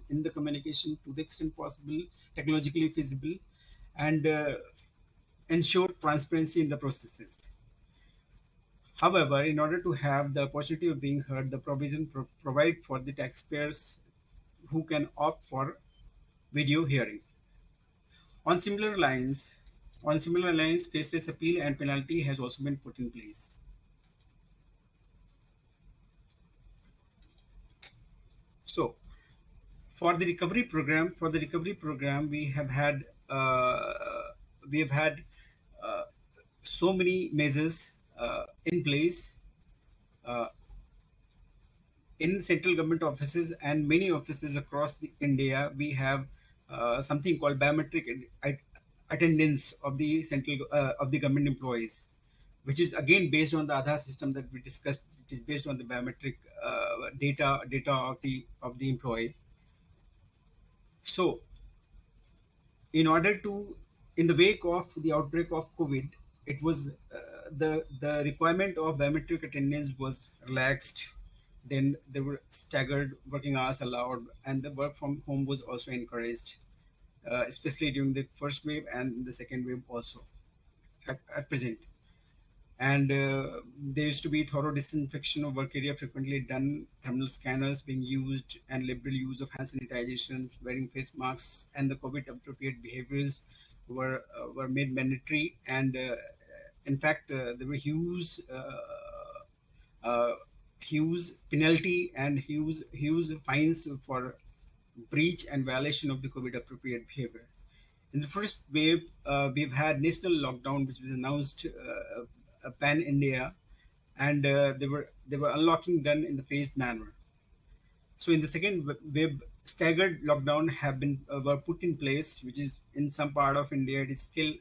in the communication to the extent possible, technologically feasible, and ensure transparency in the processes. However, in order to have the opportunity of being heard, the provision provide for the taxpayers who can opt for video hearing. On similar lines, faceless appeal and penalty has also been put in place. So, for the recovery program, we have had so many measures in place in central government offices and many offices across India. We have something called biometric attendance of the government employees, which is again based on the Aadhaar system that we discussed. It is based on the biometric data of the employee. So, in the wake of the outbreak of COVID, it was the requirement of biometric attendance was relaxed. Then there were staggered working hours allowed, and the work from home was also encouraged, especially during the first wave and the second wave also at present. And there used to be thorough disinfection of work area frequently done, thermal scanners being used, and liberal use of hand sanitization, wearing face masks, and the COVID appropriate behaviors were made mandatory. And in fact, there were huge penalty and huge fines for breach and violation of the COVID appropriate behavior. In the first wave, we've had national lockdown, which was announced pan India, and they were unlocking done in the phased manner. So in the second wave, staggered lockdown have been were put in place, which is in some part of India it is still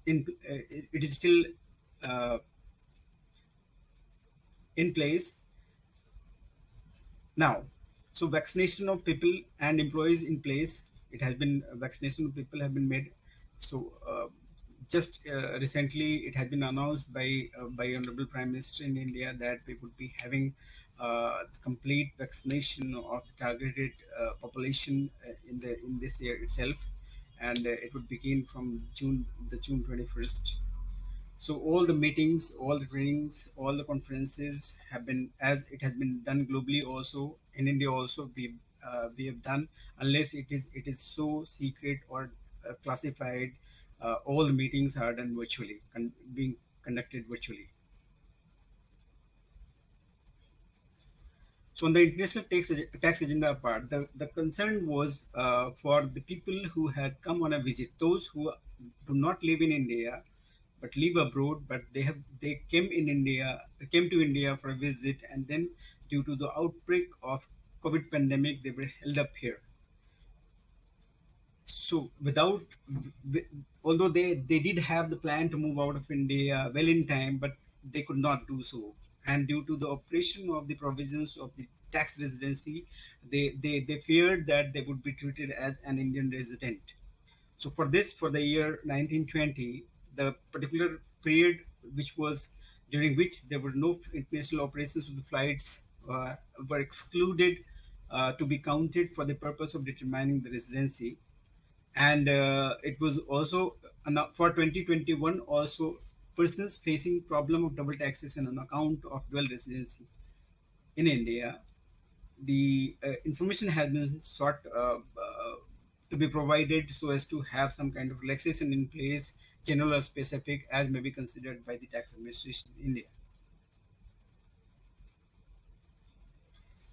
it is still in place now. So vaccination of people and employees in place. It has been vaccination of people have been made. So just recently, it has been announced by Honorable Prime Minister in India that we would be having complete vaccination of the targeted population in this year itself, and it would begin from June 21st. So all the meetings, all the trainings, all the conferences have been, as it has been done globally also, in India also, we have done, unless it is so secret or classified, all the meetings are done virtually, being conducted virtually. So on the international tax agenda part, the concern was for the people who had come on a visit, those who do not live in India but live abroad, but they came to India for a visit, and then due to the outbreak of COVID pandemic, they were held up here. So although they did have the plan to move out of India well in time, but they could not do so. And due to the operation of the provisions of the tax residency, they feared that they would be treated as an Indian resident. So for the year 1920, the particular period during which there were no international operations of the flights were excluded to be counted for the purpose of determining the residency. And it was also for 2021 also persons facing problem of double taxation on account of dual residency in India. The information has been sought to be provided so as to have some kind of relaxation in place, general or specific, as may be considered by the tax administration in India.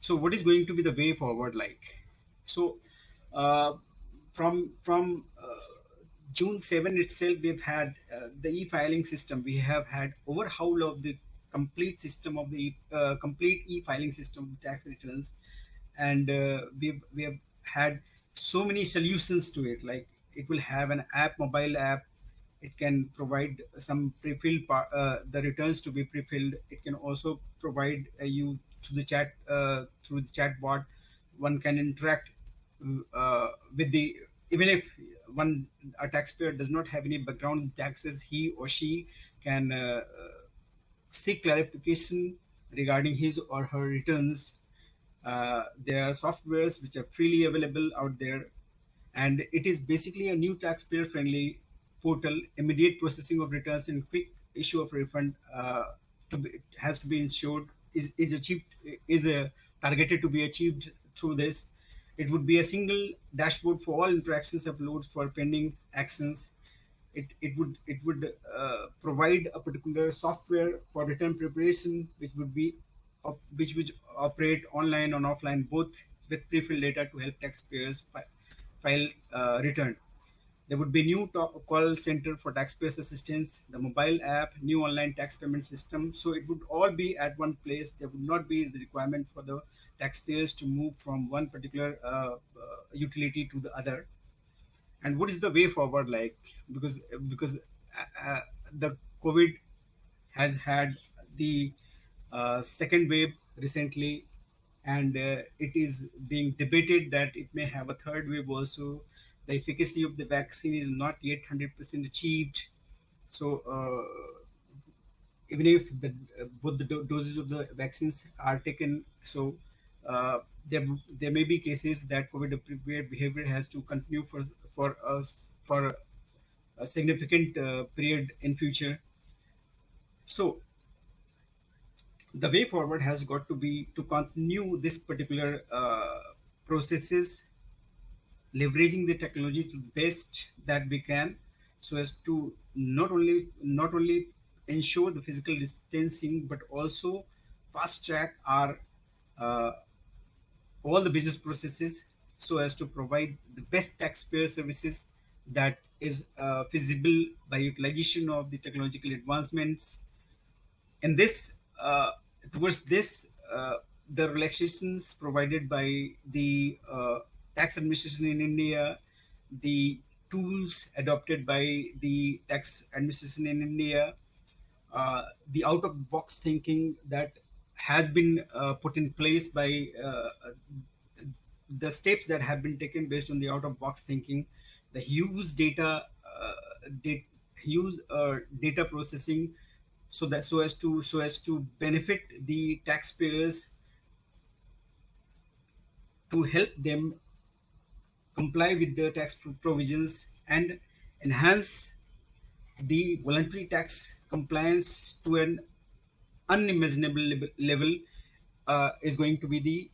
So what is going to be the way forward like? So from June 7 itself, we've had the e-filing system. We have had overhaul of the complete system of the complete e-filing system of tax returns, and we have had so many solutions to it. Like it will have an app, mobile app. It can provide some pre-filled the returns to be pre-filled. It can also provide you through the chat bot. One can interact with the, even if a taxpayer does not have any background in taxes, he or she can seek clarification regarding his or her returns. There are softwares which are freely available out there, and it is basically a new taxpayer friendly portal. Immediate processing of returns and quick issue of refund has to be ensured, is targeted to be achieved through this. It would be a single dashboard for all interactions uploads for pending actions. It would provide a particular software for return preparation, which would operate online and offline, both with pre-filled data to help taxpayers file return. There would be new call center for taxpayers assistance, the mobile app, new online tax payment system. So it would all be at one place. There would not be the requirement for the taxpayers to move from one particular utility to the other. And what is the way forward like? Because the COVID has had the second wave recently, and it is being debated that it may have a third wave also. The efficacy of the vaccine is not yet 100% achieved. So even if both the doses of the vaccines are taken, so there may be cases that COVID appropriate behavior has to continue for a significant period in future. So the way forward has got to be to continue this particular processes, leveraging the technology to the best that we can, so as to not only ensure the physical distancing, but also fast track our all the business processes, so as to provide the best taxpayer services that is feasible by utilization of the technological advancements. And this towards this the relaxations provided by the tax administration in India, the tools adopted by the tax administration in India, the out of box thinking that has been put in place by the steps that have been taken based on the out of box thinking, the huge data data processing, so as to benefit the taxpayers, to help them comply with the tax provisions and enhance the voluntary tax compliance to an unimaginable level, is going to be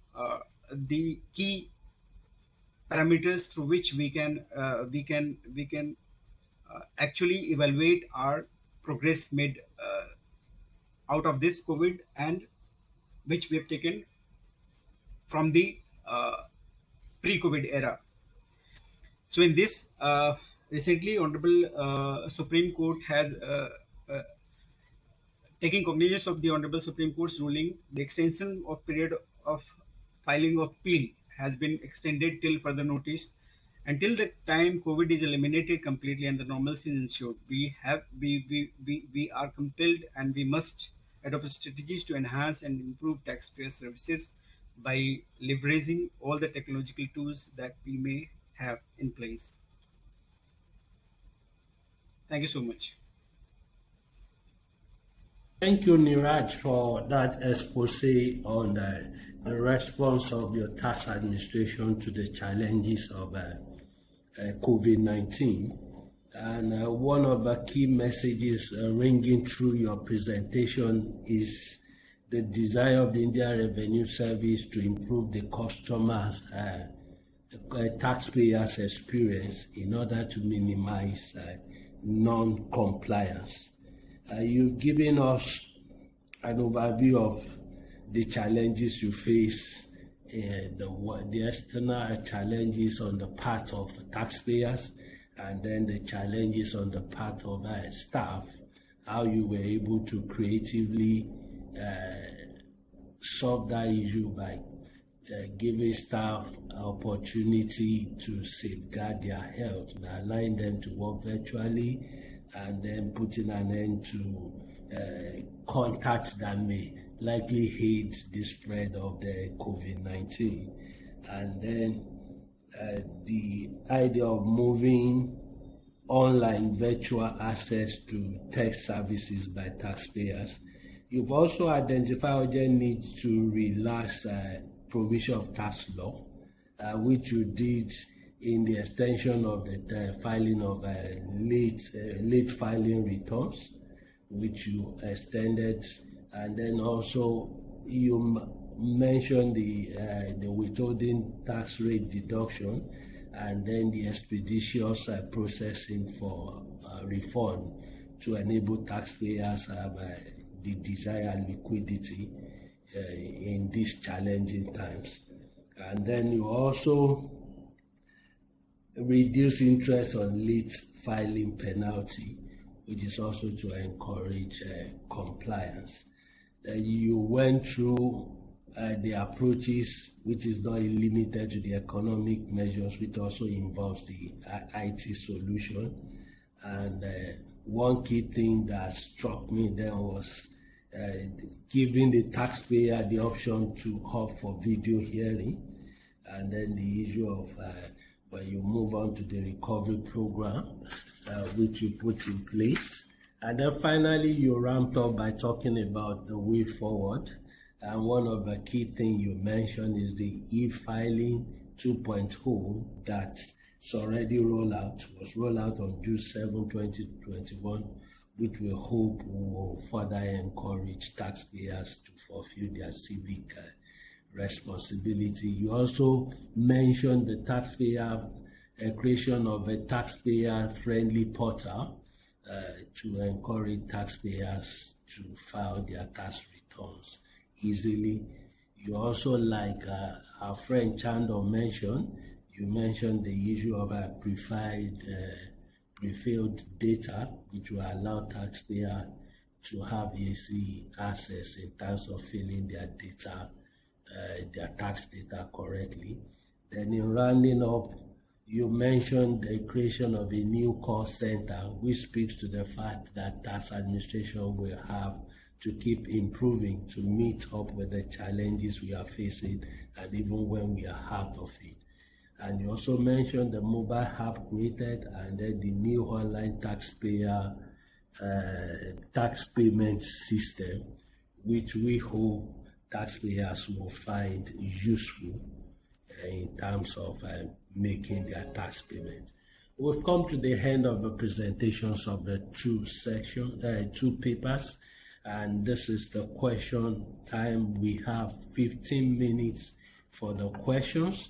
the key parameters through which we can actually evaluate our progress made out of this COVID, and which we have taken from the pre-COVID era. So in this, recently Honorable Supreme Court has taking cognizance of the Honorable Supreme Court's ruling, the extension of period of filing of appeal has been extended till further notice. Until the time COVID is eliminated completely and the normalcy is ensured, we are compelled and we must adopt strategies to enhance and improve taxpayer services by leveraging all the technological tools that we may have in place. Thank you so much. Thank you, Niraj, for that expose on the response of your tax administration to the challenges of COVID-19. And one of the key messages ringing through your presentation is the desire of the Indian Revenue Service to improve the customers' taxpayers' experience in order to minimize non-compliance. You've given us an overview of the challenges you face, the external challenges on the part of taxpayers, and then the challenges on the part of staff, how you were able to creatively solve that issue by giving staff opportunity to safeguard their health, by allowing them to work virtually, and then putting an end to contacts that may likely aid the spread of the COVID-19. And then the idea of moving online virtual access to tax services by taxpayers. You've also identified urgent need to relax provision of tax law, which you did in the extension of the filing of late filing returns, which you extended, and then also you mentioned the withholding tax rate deduction, and then the expeditious processing for refund to enable taxpayers have the desired liquidity in these challenging times. And then you also reduce interest on late filing penalty, which is also to encourage compliance. You went through the approaches, which is not limited to the economic measures, which also involves the IT solution. And one key thing that struck me then was giving the taxpayer the option to opt for video hearing, and then the issue of when you move on to the recovery program, which you put in place. And then finally, you ramped up by talking about the way forward. And one of the key things you mentioned is the e-filing 2.0 that's already rolled out, was rolled out on June 7, 2021, which we hope will further encourage taxpayers to fulfill their civic responsibility. You also mentioned the creation of a taxpayer-friendly portal to encourage taxpayers to file their tax returns easily. You also, like our friend Sándor mentioned, you mentioned the issue of pre-filled data, which will allow taxpayers to have easy access in terms of filling their data, their tax data correctly. Then in rounding up, you mentioned the creation of a new call center, which speaks to the fact that tax administration will have to keep improving to meet up with the challenges we are facing, and even when we are out of it. And you also mentioned the mobile app created, and then the new online taxpayer tax payment system, which we hope taxpayers will find useful in terms of making their tax payment. We've come to the end of the presentations of the two papers, and this is the question time. We have 15 minutes for the questions,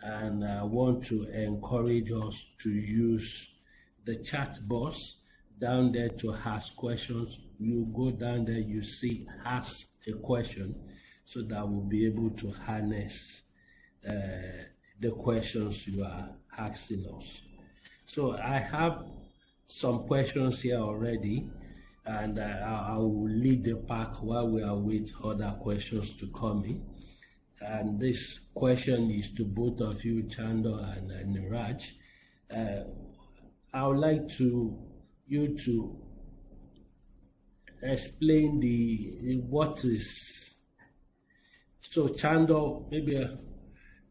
and I want to encourage us to use the chat box down there to ask questions. You go down there, you see ask a question, so that we'll be able to harness the questions you are asking us. So I have some questions here already, and I will lead the pack while we await other questions to come in. And this question is to both of you, Sándor and Niraj. I would like you to explain what is. So Sándor, maybe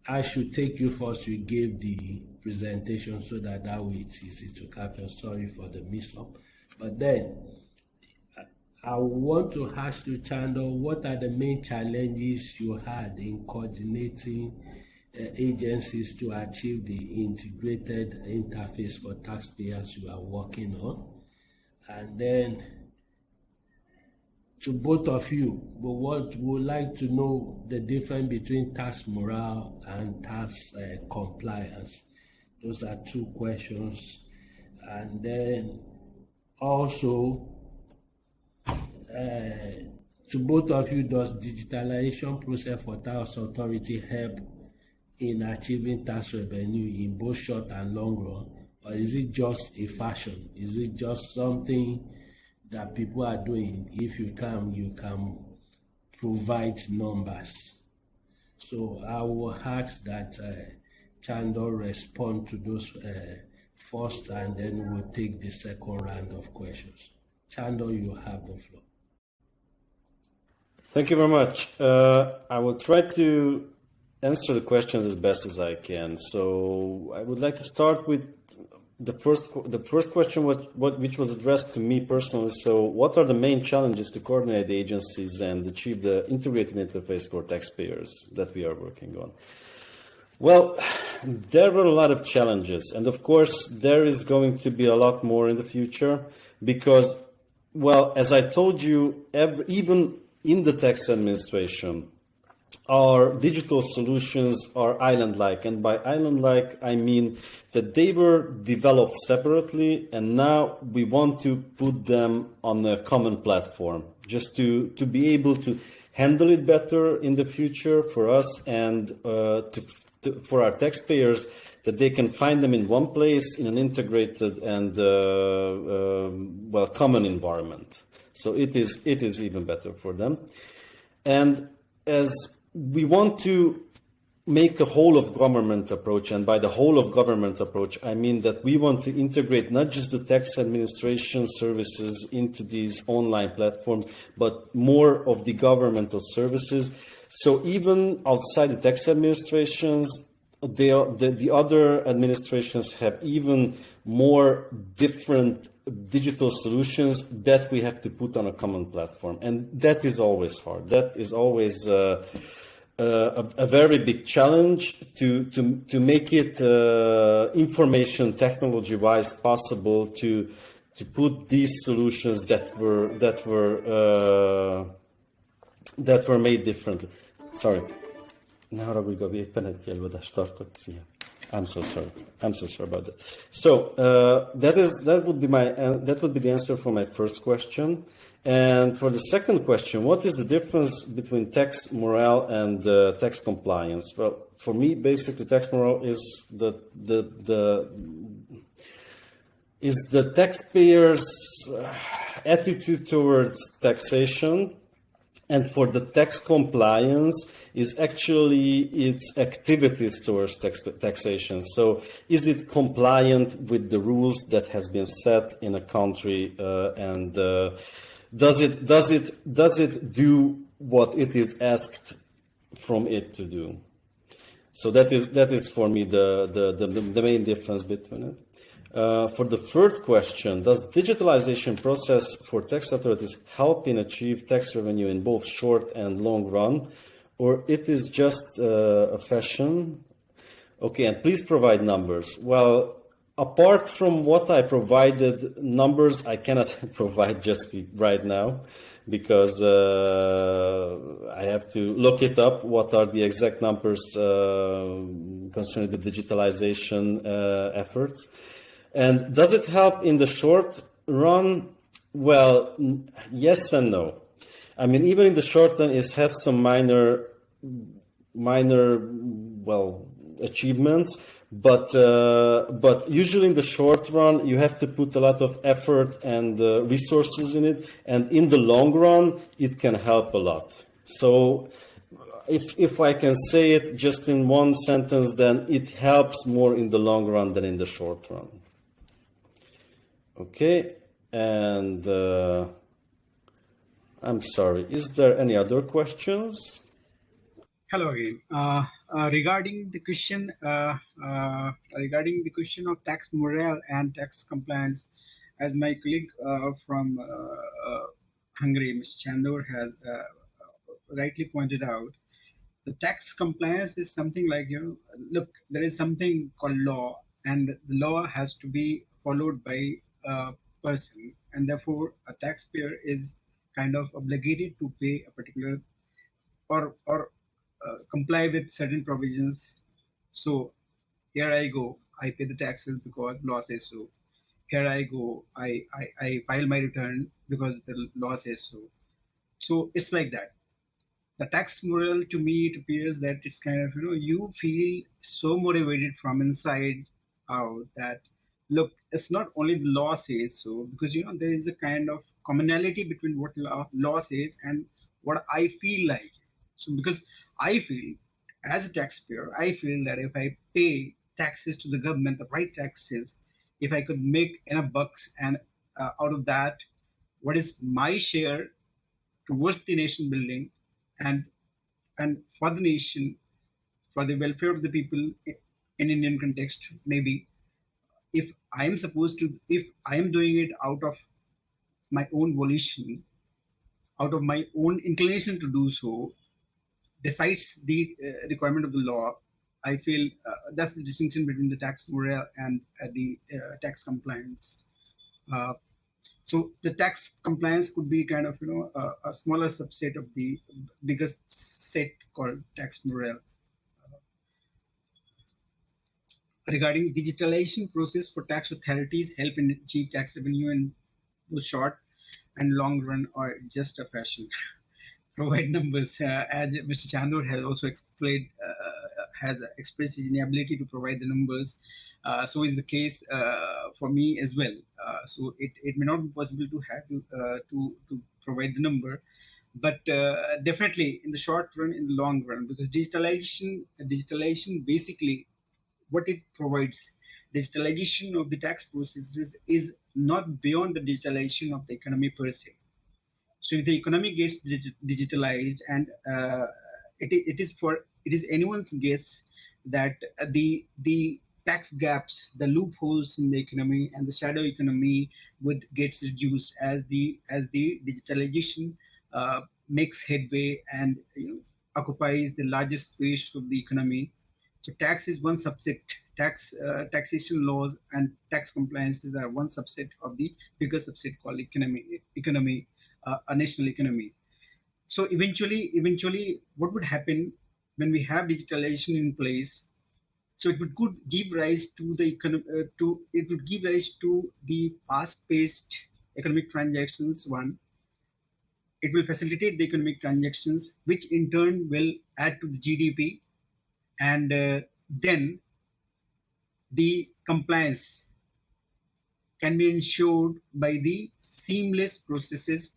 I should take you first. You gave the presentation, so that way it's easy to capture. Sorry for the mix-up. But then I want to ask you, Sándor, what are the main challenges you had in coordinating agencies to achieve the integrated interface for taxpayers you are working on? And then to both of you, we would like to know the difference between tax morale and tax compliance. Those are two questions. And then also, to both of you, does digitalization process for tax authority help in achieving tax revenue in both short and long run, or is it just a fashion? Is it just something that people are doing? If you can provide numbers. So I will ask that Sándor respond to those first, and then we'll take the second round of questions. Sándor, you have the floor. Thank you very much. I will try to answer the questions as best as I can. So I would like to start with the first question, which was addressed to me personally. So what are the main challenges to coordinate the agencies and achieve the integrated interface for taxpayers that we are working on? Well, there were a lot of challenges, and of course there is going to be a lot more in the future, because, well, as I told you, even in the tax administration, our digital solutions are island-like, and by island-like I mean that they were developed separately, and now we want to put them on a common platform, just to be able to handle it better in the future for us, and for our taxpayers, that they can find them in one place in an integrated and common environment. So it is even better for them. And as we want to make a whole of government approach, and by the whole of government approach, I mean that we want to integrate not just the tax administration services into these online platforms, but more of the governmental services. So even outside the tax administrations, the other administrations have even more different digital solutions that we have to put on a common platform. And that is always hard. That is always a very big challenge to make it information technology-wise possible to to put these solutions that were made differently. Sorry. I'm so sorry. I'm so sorry about that. So that would be the answer for my first question. And for the second question, what is the difference between tax morale and tax compliance? Well, for me, basically, tax morale is the taxpayer's attitude towards taxation, and for the tax compliance is actually its activities towards taxation. So is it compliant with the rules that has been set in a country, and does it do what it is asked from it to do? So that is for me the main difference between it. For the third question, does digitalization process for tax authorities help in achieve tax revenue in both short and long run, or it is just a fashion? Okay, and please provide numbers. Well, apart from what I provided, numbers I cannot provide just right now, because I have to look it up, what are the exact numbers concerning the digitalization efforts. And does it help in the short run? Well, yes and no. I mean, even in the short run, it has some minor achievements, but usually in the short run, you have to put a lot of effort and resources in it, and in the long run, it can help a lot. So, if I can say it just in one sentence, then it helps more in the long run than in the short run. Okay, and I'm sorry, is there any other questions? Hello again. Regarding the question of tax morale and tax compliance, as my colleague from Hungary, Mr. Sándor, has rightly pointed out, the tax compliance is something like, look, there is something called law, and the law has to be followed by a person, and therefore a taxpayer is kind of obligated to pay a particular or comply with certain provisions. So here I go, I pay the taxes because law says so. Here I go, I file my return because the law says so. So it's like that. The tax morale, to me, it appears that it's kind of, you feel so motivated from inside out that, look, it's not only the law says so, because, there is a kind of commonality between what law says and what I feel like. So because I feel, as a taxpayer, I feel that if I pay taxes to the government, the right taxes, if I could make enough bucks, and out of that, what is my share towards the nation building and for the nation, for the welfare of the people in Indian context, maybe, if I am doing it out of my own volition, out of my own inclination to do so, besides the requirement of the law, I feel that's the distinction between the tax morale and the tax compliance. So the tax compliance could be kind of, a smaller subset of the biggest set called tax morale. Regarding digitalization process for tax authorities help in achieve tax revenue in both short and long run, or just a fashion. Provide numbers, as Mr. Sándor has also explained, has expressed his inability to provide the numbers. So is the case for me as well. So it may not be possible to have to provide the number, but definitely in the short run, in the long run, because digitalization basically what it provides, digitalization of the tax processes is not beyond the digitalization of the economy per se. So if the economy gets digitalized, and it is anyone's guess that the tax gaps, the loopholes in the economy and the shadow economy gets reduced as the digitalization makes headway and occupies the largest space of the economy. So tax is one subset. Taxation laws and tax compliances are one subset of the bigger subset called a national economy. So eventually, what would happen when we have digitalization in place? So it would give rise to the fast-paced economic transactions. One, it will facilitate the economic transactions, which in turn will add to the GDP, and then the compliance can be ensured by the seamless processes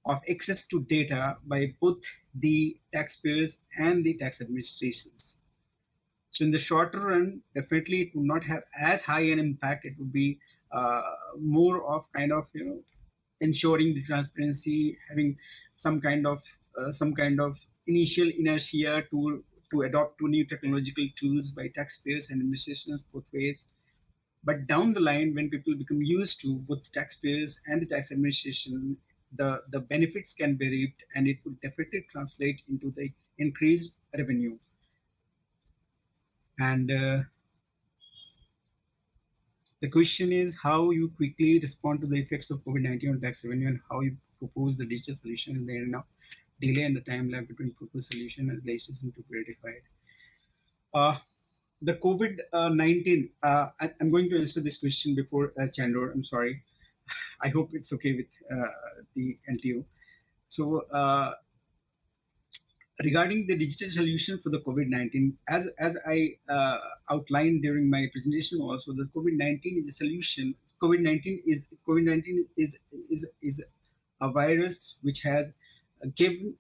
of access to data by both the taxpayers and the tax administrations. So in the shorter run, definitely it would not have as high an impact. It would be more of ensuring the transparency, having some kind of initial inertia to adopt to new technological tools by taxpayers and administrations both ways. But down the line, when people become used to both the taxpayers and the tax administration, the benefits can be reaped, and it would definitely translate into the increased revenue. And the question is how you quickly respond to the effects of COVID-19 on tax revenue, and how you propose the digital solution in the arena delay and the time lag between proposed solution and legislation to be ratified. The COVID-19, I'm going to answer this question before Sándor. I'm sorry. I hope it's okay with the NTO. So regarding the digital solution for the COVID-19, as I outlined during my presentation also, the COVID-19 is a solution. COVID-19 is a virus which has given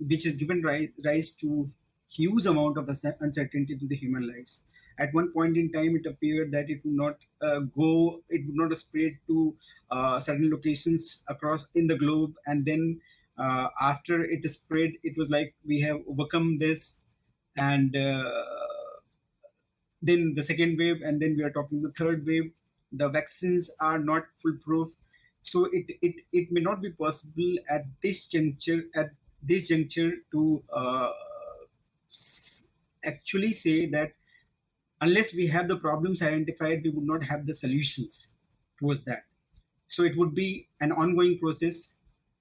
rise to huge amount of uncertainty to the human lives. At one point in time, it appeared that it would not spread to certain locations across in the globe, and then after it spread, it was like we have overcome this, and then the second wave, and then we are talking the third wave. The vaccines are not foolproof, so it may not be possible at this juncture to actually say that unless we have the problems identified, we would not have the solutions towards that. So it would be an ongoing process.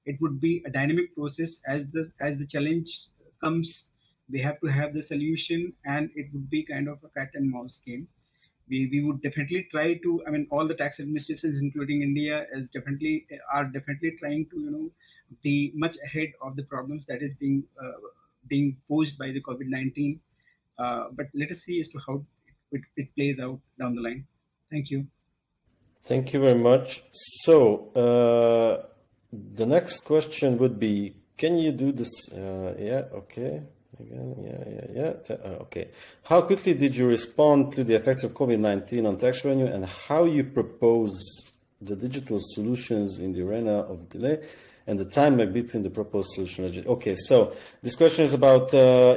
It would be a dynamic process. As the challenge comes, we have to have the solution, and it would be kind of a cat and mouse game. We would definitely try to. I mean, all the tax administrations, including India, are definitely trying to be much ahead of the problems that is being posed by the COVID-19. But let us see as to how it plays out down the line. Thank you. Thank you very much. So the next question would be, can you do this? Yeah, okay. Again, yeah. Okay. How quickly did you respond to the effects of COVID-19 on tax revenue, and how you propose the digital solutions in the arena of delay and the time between the proposed solution? Okay, so this question is about,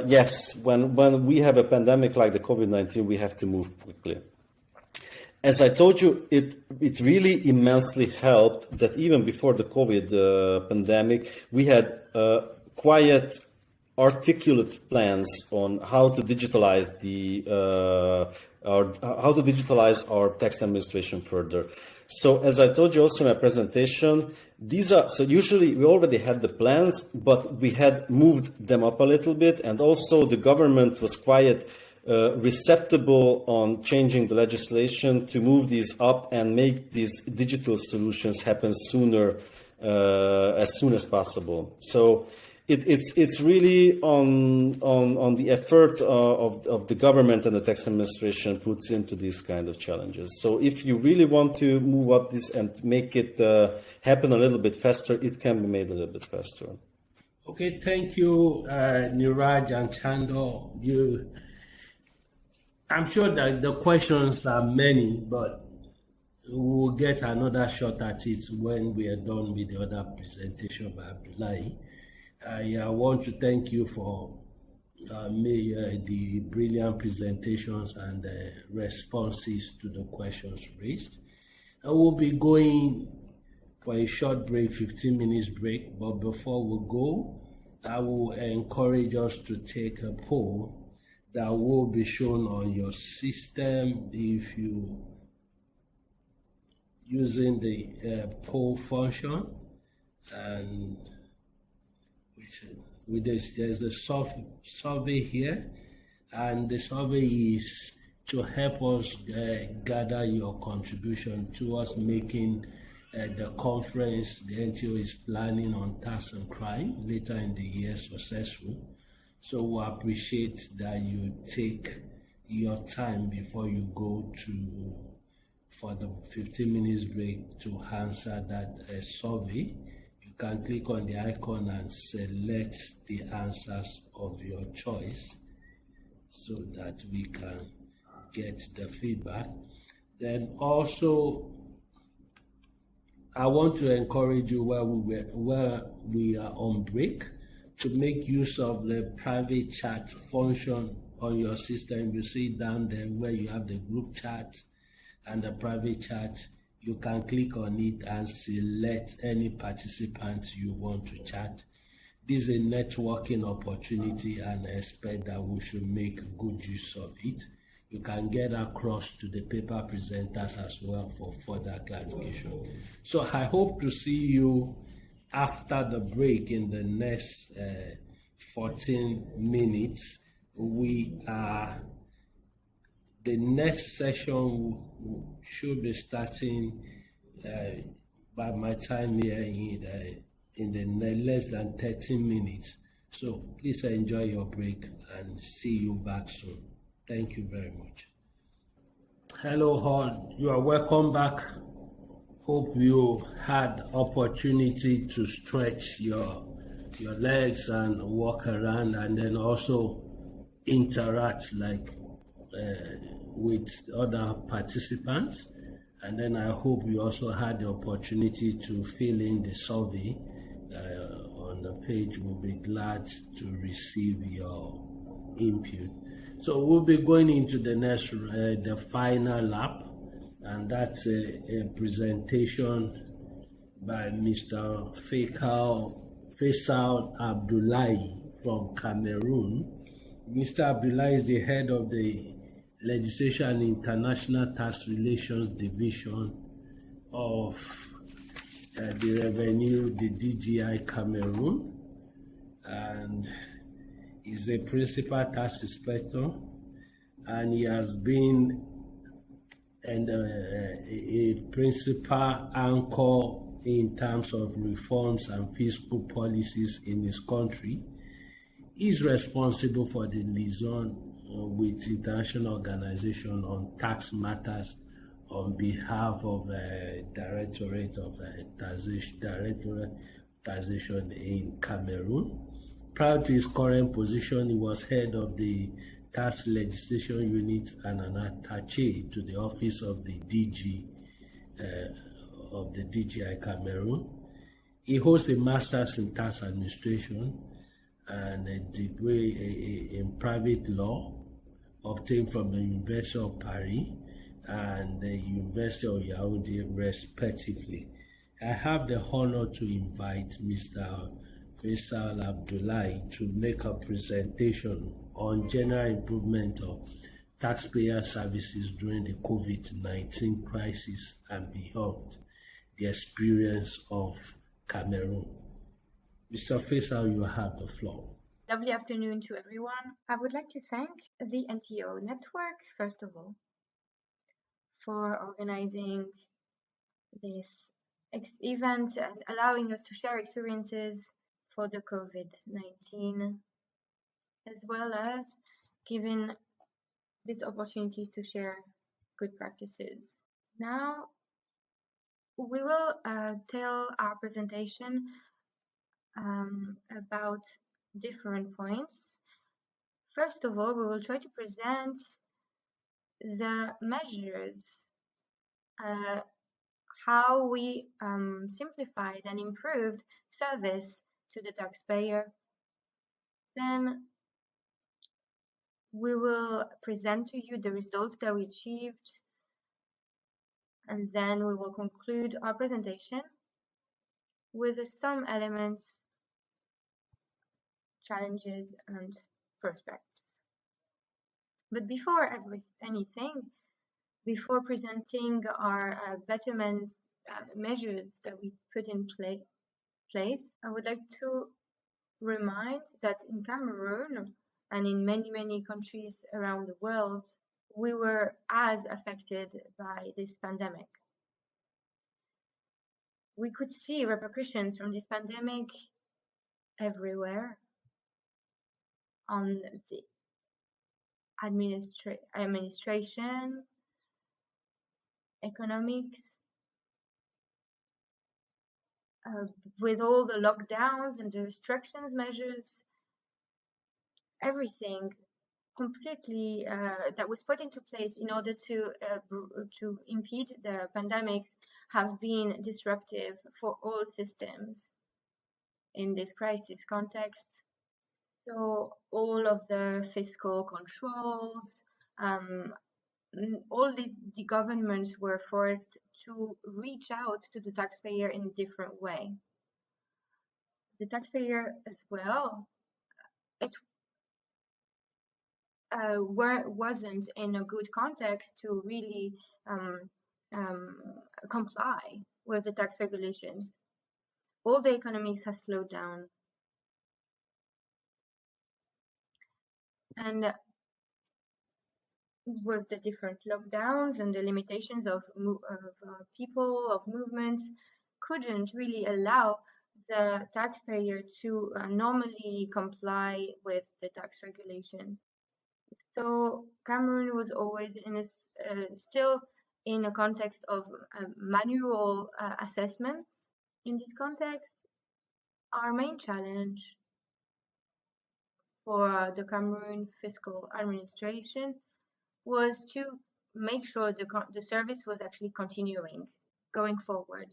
yes, when we have a pandemic like the COVID-19, we have to move quickly. As I told you, it really immensely helped that even before the COVID pandemic, we had quiet, articulate plans on how to digitalize our tax administration further. So as I told you also in my presentation, so usually we already had the plans, but we had moved them up a little bit, and also the government was quite receptive on changing the legislation to move these up and make these digital solutions happen sooner, as soon as possible. So it's really on the effort of the government and the tax administration puts into these kind of challenges. So if you really want to move up this and make it happen a little bit faster, it can be made a little bit faster. Okay, thank you, Niraj and Sándor. I'm sure that the questions are many, but we'll get another shot at it when we are done with the other presentation by Abdoulaye. I want to thank you for the brilliant presentations and responses to the questions raised. I will be going for a short break, 15 minutes break, but before we go, I will encourage us to take a poll that will be shown on your system if you using the poll function, and with this, there's the survey here, and the survey is to help us gather your contribution towards making the conference the NTO is planning on tax and crime later in the year successful. So we appreciate that you take your time before you go for the 15 minutes break to answer that survey. You can click on the icon and select the answers of your choice so that we can get the feedback. Then also, I want to encourage you where we are on break to make use of the private chat function on your system. You see down there where you have the group chat and the private chat. You can click on it and select any participants you want to chat. This is a networking opportunity, and I expect that we should make good use of it. You can get across to the paper presenters as well for further clarification. So I hope to see you after the break in the next 14 minutes. The next session should be starting by my time here in the less than 13 minutes. So please enjoy your break and see you back soon. Thank you very much. Hello all, you are welcome back. Hope you had opportunity to stretch your legs and walk around, and then also interact with other participants. And then I hope you also had the opportunity to fill in the survey on the page. We'll be glad to receive your input. So we'll be going into the next, the final lap, and that's a presentation by Mr. Faycal Abdoulaye from Cameroon. Mr. Abdoulaye is the head of the Legislation and International Tax Relations Division of the Revenue, the DGI Cameroon, and is a principal tax inspector, and he has been a principal anchor in terms of reforms and fiscal policies in his country. He's responsible for the liaison with international organizations on tax matters on behalf of Directorate of Taxation in Cameroon. Prior to his current position, he was head of the Tax Legislation Unit and an attaché to the Office of the DG of the DGI Cameroon. He holds a master's in tax administration and a degree in private law obtained from the University of Paris and the University of Yaoundé, respectively. I have the honor to invite Mr. Faycal Abdoulaye to make a presentation on general improvement of taxpayer services during the COVID-19 crisis and beyond, the experience of Cameroon. Mr. Faycal, you have the floor. Lovely afternoon to everyone. I would like to thank the NTO network, first of all, for organizing this event and allowing us to share experiences for the COVID-19, as well as giving these opportunities to share good practices. Now, we will tell our presentation about different points. First of all, we will try to present the measures, how we simplified and improved service to the taxpayer. Then we will present to you the results that we achieved, and then we will conclude our presentation with some elements, challenges, and prospects. But before anything, before presenting our betterment measures that we put in place, I would like to remind that in Cameroon and in many countries around the world, we were as affected by this pandemic. We could see repercussions from this pandemic everywhere on the administration, economics, with all the lockdowns and the restrictions measures, everything completely that was put into place in order to impede the pandemics have been disruptive for all systems in this crisis context. So all of the fiscal controls, all the governments were forced to reach out to the taxpayer in a different way. The taxpayer as well, it wasn't in a good context to really comply with the tax regulations. All the economics has slowed down. And with the different lockdowns and the limitations of people, of movement, couldn't really allow the taxpayer to normally comply with the tax regulations. So Cameroon was always in a, still in a context of manual assessments. In this context, our main challenge for the Cameroon fiscal administration was to make sure the service was actually continuing going forward,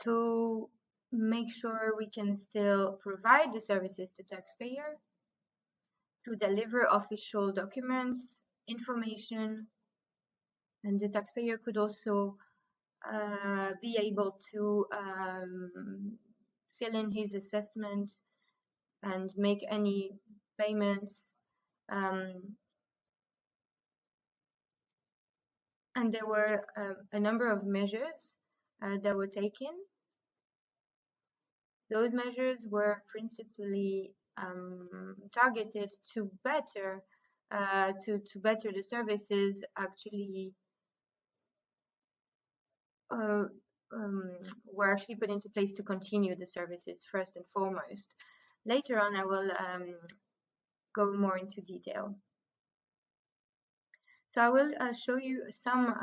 to make sure we can still provide the services to taxpayer, to deliver official documents, information, and the taxpayer could also be able to fill in his assessment and make any payments. And there were a number of measures that were taken. Those measures were principally targeted to better the services actually were actually put into place to continue the services first and foremost. Later on, I will go more into detail. So I will show you some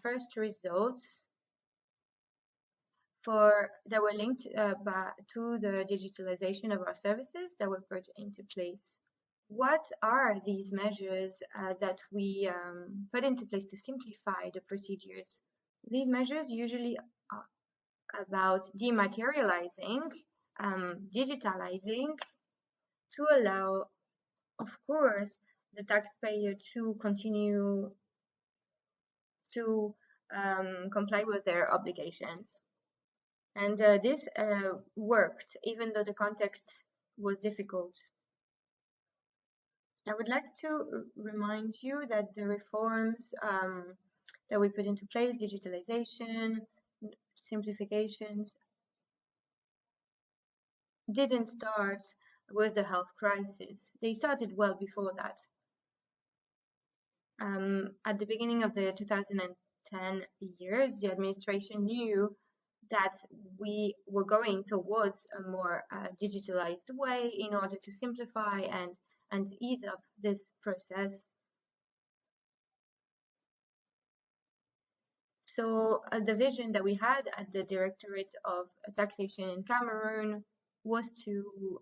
first results that were linked to the digitalization of our services that were put into place. What are these measures that we put into place to simplify the procedures? These measures usually are about dematerializing, digitalizing, to allow, of course, the taxpayer to continue to comply with their obligations. And this worked, even though the context was difficult. I would like to remind you that the reforms that we put into place, digitalization, simplifications, didn't start with the health crisis. They started well before that. At the beginning of the 2010 years, the administration knew that we were going towards a more digitalized way in order to simplify and ease up this process. So the vision that we had at the Directorate of Taxation in Cameroon was to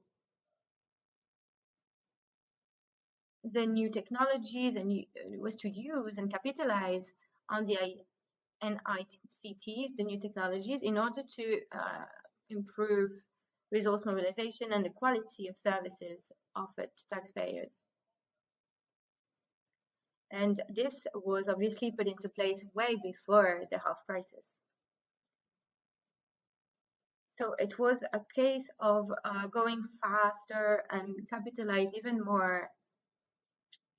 the new technologies and was to use and capitalize on the NICTs, the new technologies, in order to improve resource mobilization and the quality of services offered to taxpayers. And this was obviously put into place way before the health crisis. So it was a case of going faster and capitalize even more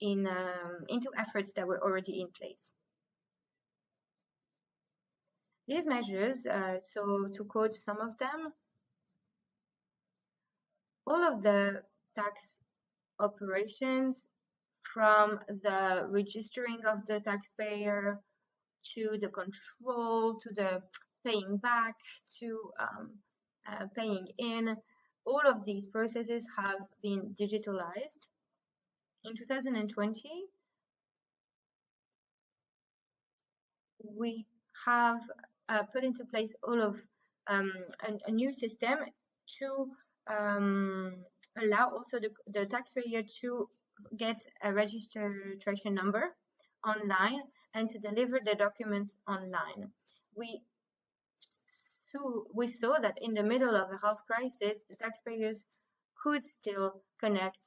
into efforts that were already in place. These measures, so to quote some of them, all of the tax operations, from the registering of the taxpayer to the control, to the paying back, to paying in, all of these processes have been digitalized. In 2020, we have put into place all of a new system to allow also the taxpayer to get a registration number online and to deliver the documents online. We saw that in the middle of a health crisis, the taxpayers could still connect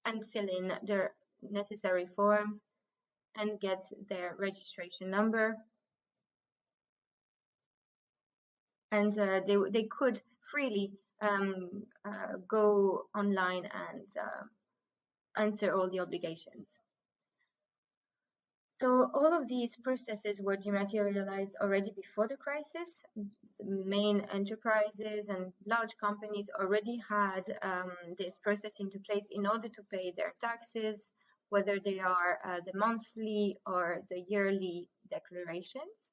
and fill in their necessary forms and get their registration number. And they could freely go online and answer all the obligations. So all of these processes were dematerialized already before the crisis. The main enterprises and large companies already had this process into place in order to pay their taxes, whether they are the monthly or the yearly declarations,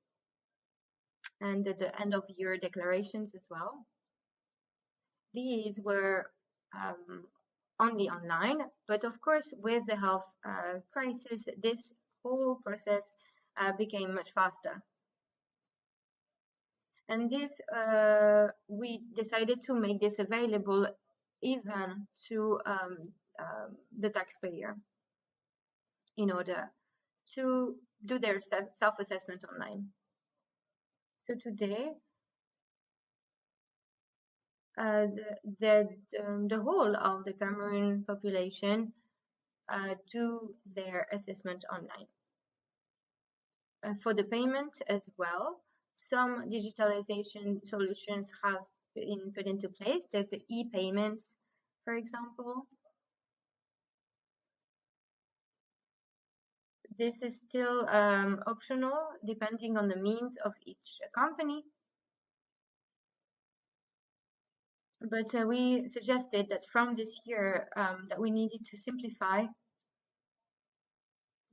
and the end of year declarations as well. These were only online, but of course with the health crisis, this whole process became much faster. And this, we decided to make this available even to the taxpayer in order to do their self-assessment online. So today, the whole of the Cameroon population do their assessment online. For the payment as well, some digitalization solutions have been put into place. There's the e-payments, for example. This is still optional depending on the means of each company. But we suggested that from this year that we needed to simplify,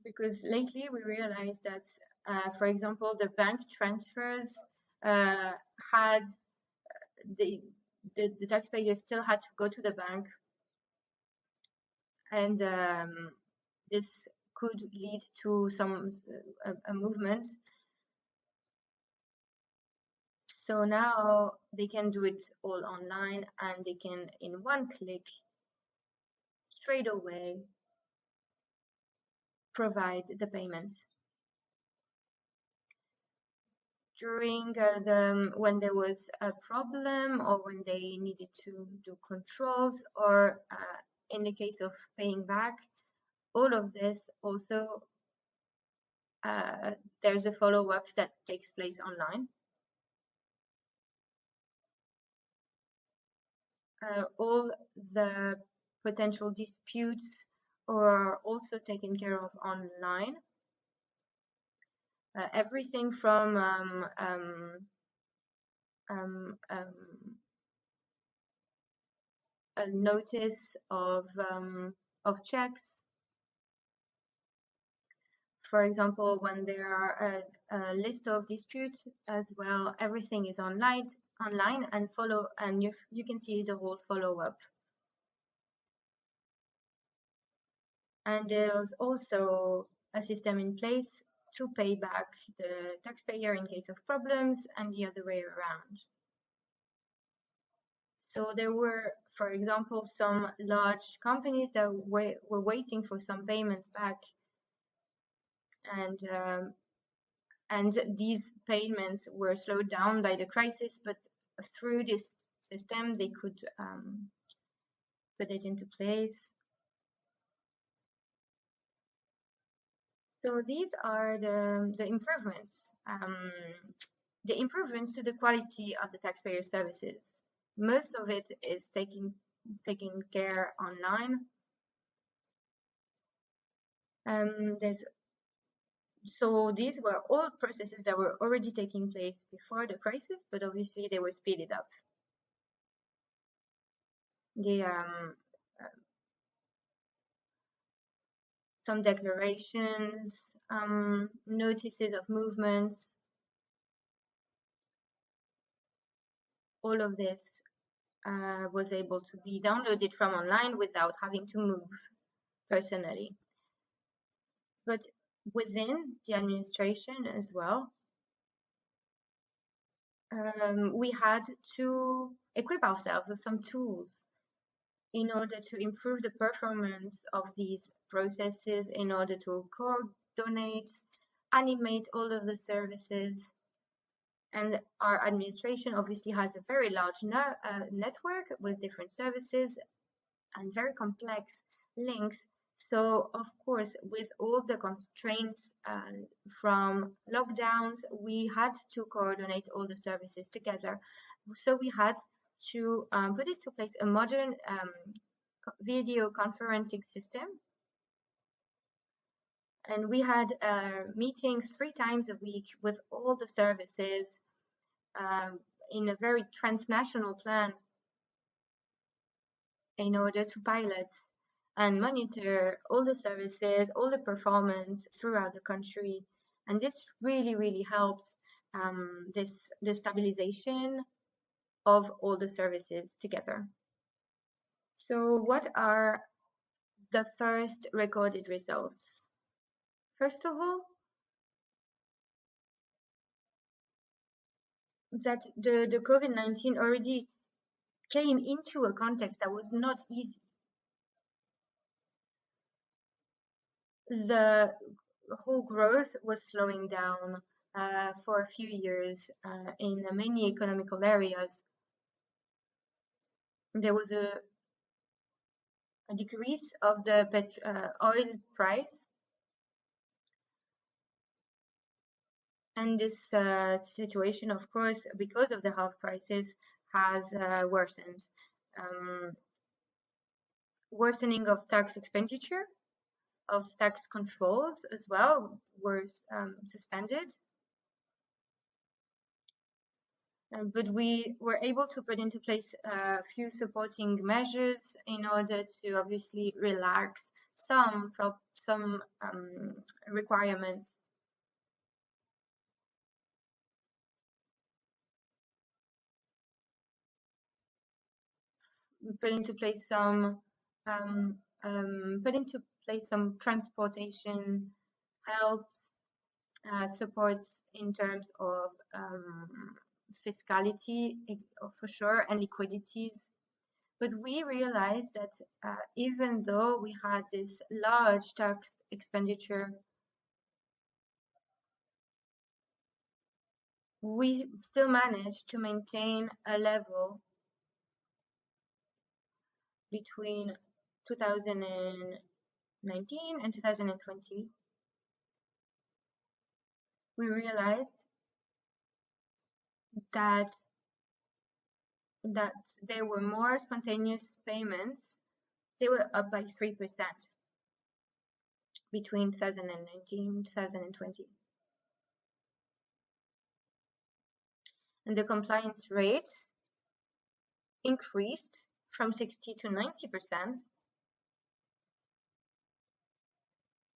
because lately we realized that, for example, the bank transfers had the taxpayer still had to go to the bank, and this could lead to some a movement. So now they can do it all online, and they can, in one click, straight away, provide the payment. During when there was a problem, or when they needed to do controls, or in the case of paying back, all of this also, there's a follow-up that takes place online. All the potential disputes are also taken care of online. Everything from a notice of checks. For example, when there are a list of disputes as well, everything is online and you can see the whole follow-up. And there's also a system in place to pay back the taxpayer in case of problems, and the other way around. So there were, for example, some large companies that were waiting for some payments back, and these payments were slowed down by the crisis, but through this system they could put it into place. So these are the improvements. The improvements to the quality of the taxpayer services. Most of it is taking care online. So these were all processes that were already taking place before the crisis, but obviously they were speeded up. Some declarations, notices of movements, all of this was able to be downloaded from online without having to move personally. But within the administration as well, we had to equip ourselves with some tools in order to improve the performance of these processes, in order to coordinate, animate all of the services. And our administration obviously has a very large network with different services and very complex links. So, of course, with all the constraints from lockdowns, we had to coordinate all the services together. So we had to put into place a modern video conferencing system. And we had meetings 3 times a week with all the services in a very transnational plan in order to pilot and monitor all the services, all the performance throughout the country. And this really, really helped the stabilization of all the services together. So what are the first recorded results? First of all, that the COVID-19 already came into a context that was not easy. The whole growth was slowing down for a few years in many economical areas. There was a decrease of the oil price, and this situation, of course, because of the health crisis, has worsened. Worsening of tax expenditure, of tax controls as well were suspended. But we were able to put into place a few supporting measures in order to obviously relax some requirements. We put into place some transportation helps, supports in terms of fiscality for sure, and liquidities. But we realized that even though we had this large tax expenditure, we still managed to maintain a level between 2019 and 2020. We realized that there were more spontaneous payments. They were up by 3% between 2019 and 2020. And the compliance rate increased from 60 to 90%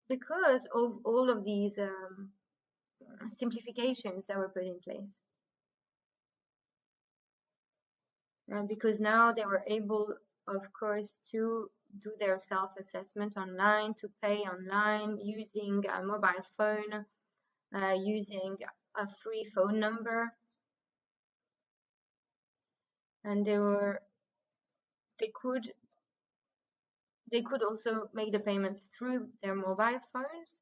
because of all of these simplifications that were put in place. And because now they were able, of course, to do their self-assessment online, to pay online using a mobile phone, using a free phone number. And they could also make the payments through their mobile phones,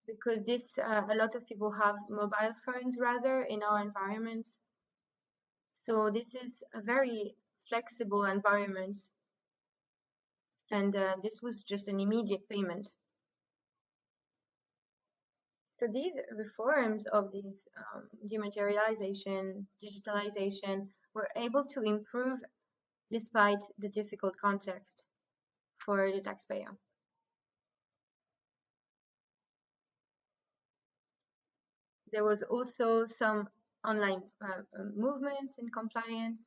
because a lot of people have mobile phones rather in our environments. So this is a very flexible environment, and this was just an immediate payment. So these reforms of these dematerialization, digitalization, were able to improve despite the difficult context for the taxpayer. There was also some online movements in compliance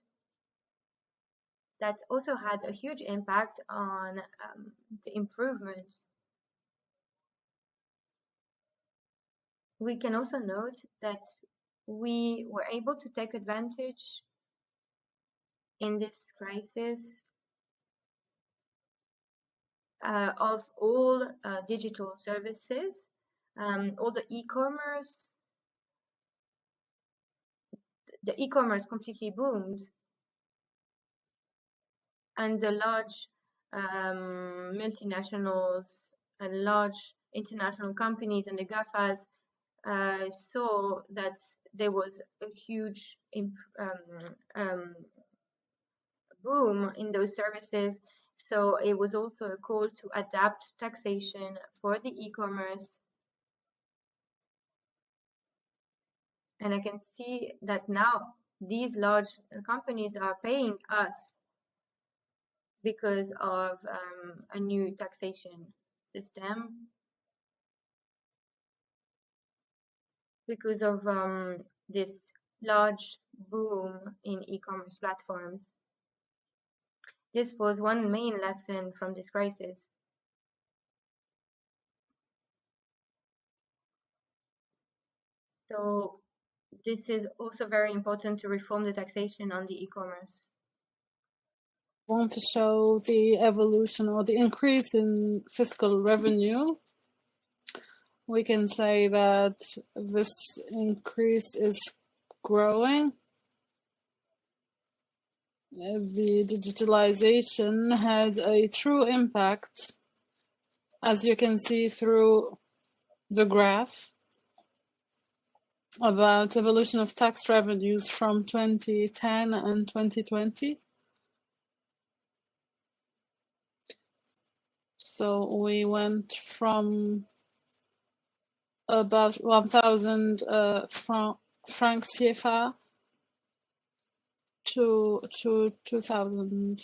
that also had a huge impact on the improvements. We can also note that we were able to take advantage in this crisis of all digital services, all the e-commerce. The e-commerce completely boomed, and the large multinationals and large international companies and the GAFAs saw that there was a huge boom in those services. So it was also a call to adapt taxation for the e-commerce. And I can see that now these large companies are paying us because of a new taxation system, because of this large boom in e-commerce platforms. This was one main lesson from this crisis. So this is also very important to reform the taxation on the e-commerce. Want to show the evolution or the increase in fiscal revenue. We can say that this increase is growing. The digitalization had a true impact, as you can see through the graph, about evolution of tax revenues from 2010 and 2020. So we went from about 1,000 francs CFA to 2,000.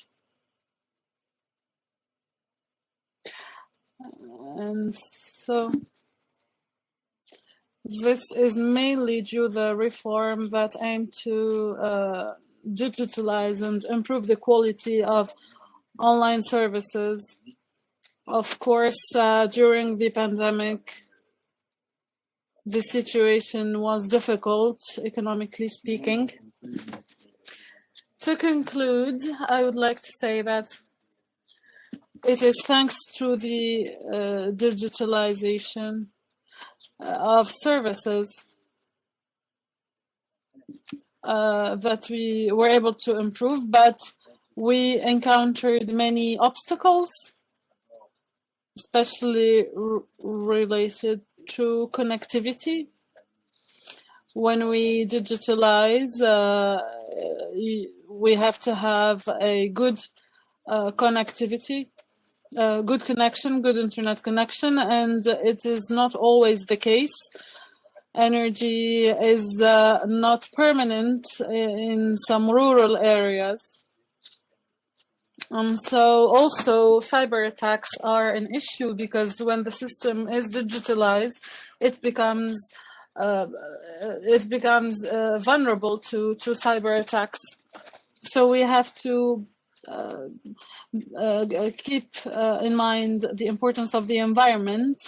And so this is mainly due to the reform that aim to digitalize and improve the quality of online services. Of course, during the pandemic, the situation was difficult, economically speaking. To conclude, I would like to say that it is thanks to the digitalization of services that we were able to improve, but we encountered many obstacles, especially related to connectivity. When we digitalize, we have to have a good connectivity, good connection, good internet connection, and it is not always the case. Energy is not permanent in some rural areas. So also cyber attacks are an issue, because when the system is digitalized, it becomes vulnerable to cyber attacks. So we have to keep in mind the importance of the environment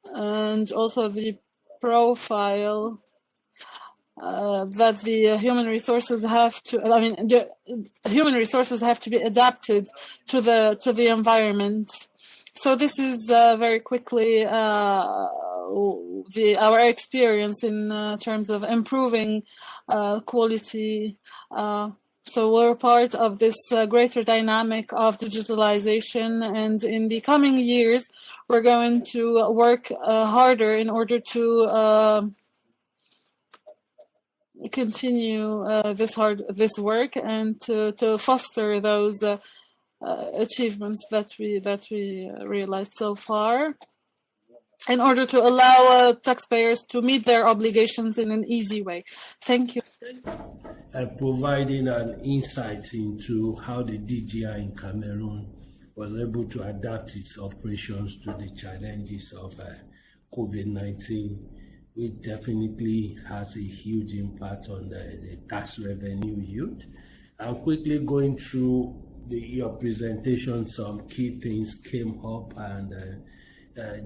and also the profile that the human resources have to. I mean, the human resources have to be adapted to the environment. So this is very quickly our experience in terms of improving quality. So we're part of this greater dynamic of digitalization, and in the coming years, we're going to work harder in order to continue this work and to foster those achievements that we realized so far, in order to allow taxpayers to meet their obligations in an easy way. Thank you. And providing an insight into how the DGI in Cameroon was able to adapt its operations to the challenges of COVID-19, which definitely has a huge impact on the tax revenue yield. And quickly going through your presentation, some key things came up, and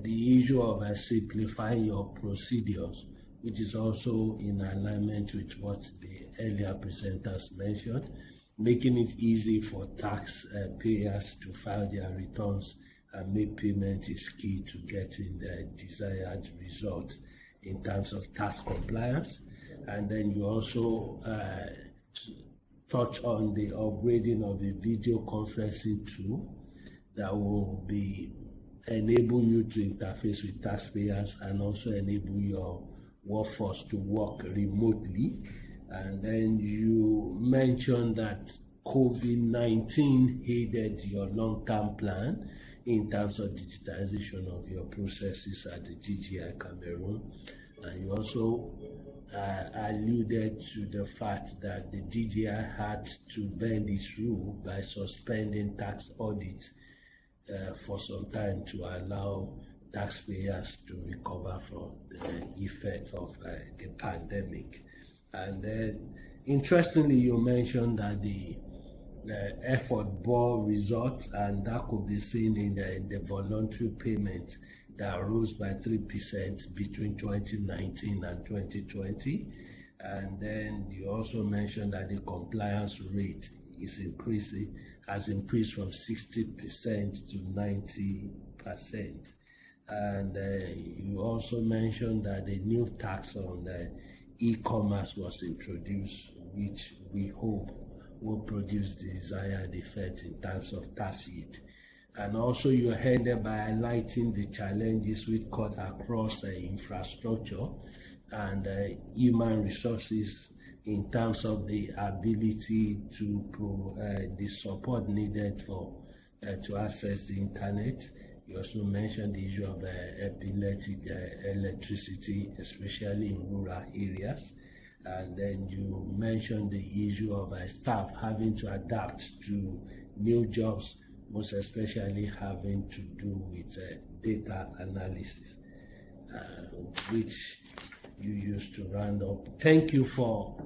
the issue of simplifying your procedures, which is also in alignment with what the earlier presenters mentioned, making it easy for taxpayers to file their returns and make payment is key to getting the desired result in terms of tax compliance. And then you also touch on the upgrading of the video conferencing tool that will enable you to interface with taxpayers and also enable your workforce to work remotely. And then you mentioned that COVID-19 aided your long-term plan in terms of digitization of your processes at the GGI Cameroon. And you also alluded to the fact that the GGI had to bend its rule by suspending tax audits for some time to allow taxpayers to recover from the effect of the pandemic. And then, interestingly, you mentioned that the effort bore results, and that could be seen in the voluntary payment that rose by 3% between 2019 and 2020. And then you also mentioned that the compliance rate has increased from 60% to 90%. And you also mentioned that the new tax on the e-commerce was introduced, which we hope will produce the desired effect in terms of tax yield. And also you ended by highlighting the challenges which cut across infrastructure and human resources in terms of the ability to the support needed for to access the internet. You also mentioned the issue of electricity, especially in rural areas. And then you mentioned the issue of staff having to adapt to new jobs, most especially having to do with data analysis, which you used to round up. Thank you for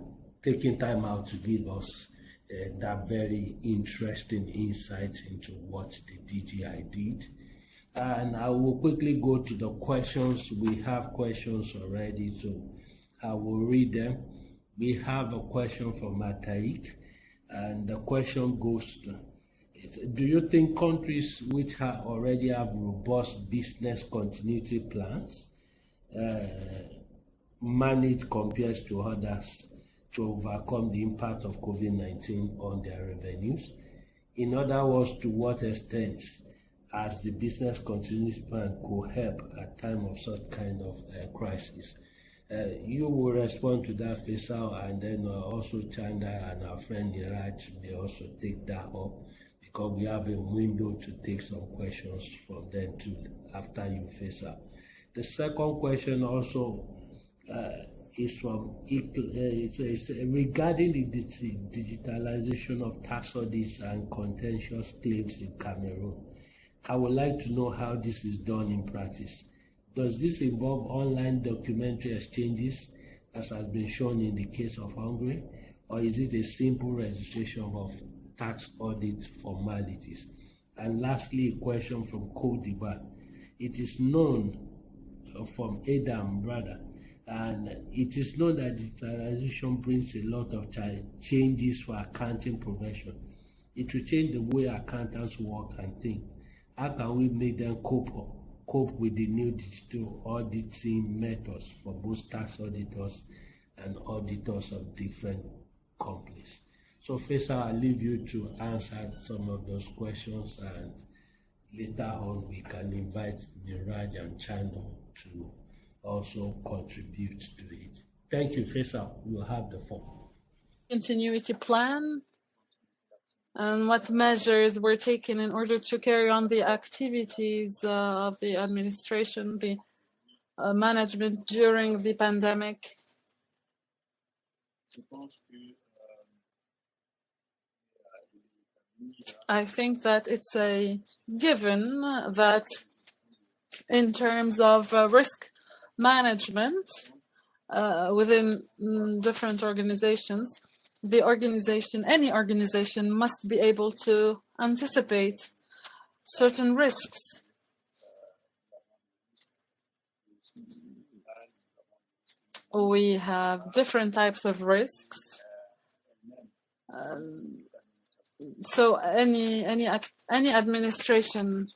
taking time out to give us that very interesting insight into what the DGI did. And I will quickly go to the questions. We have questions already, so I will read them. We have a question from Mataik, and the question goes to, do you think countries which already have robust business continuity plans manage compared to others to overcome the impact of COVID-19 on their revenues? In other words, to what extent as the business continuity plan could help at time of such kind of crisis? You will respond to that, Faycal, and then also Chanda and our friend Niraj may also take that up, because we have a window to take some questions from them too after you, Faycal. The second question also is from it's regarding the digitalization of tax audits and contentious claims in Cameroon. I would like to know how this is done in practice. Does this involve online documentary exchanges, as has been shown in the case of Hungary, or is it a simple registration of tax audit formalities? And lastly, a question from Côte d'Ivoire. It is known from Adam, rather, and it is known that digitalization brings a lot of changes for accounting profession. It will change the way accountants work and think. How can we make them cope with the new digital auditing methods for both tax auditors and auditors of different companies? So Faycal, I'll leave you to answer some of those questions, and later on we can invite Niraj and Chanda to also contribute to it. Thank you, Faycal. You have the floor. Continuity plan and what measures were taken in order to carry on the activities of the administration, the management during the pandemic. I think that it's a given that in terms of risk management within different organizations. Any organization must be able to anticipate certain risks. We have different types of risks. So any administration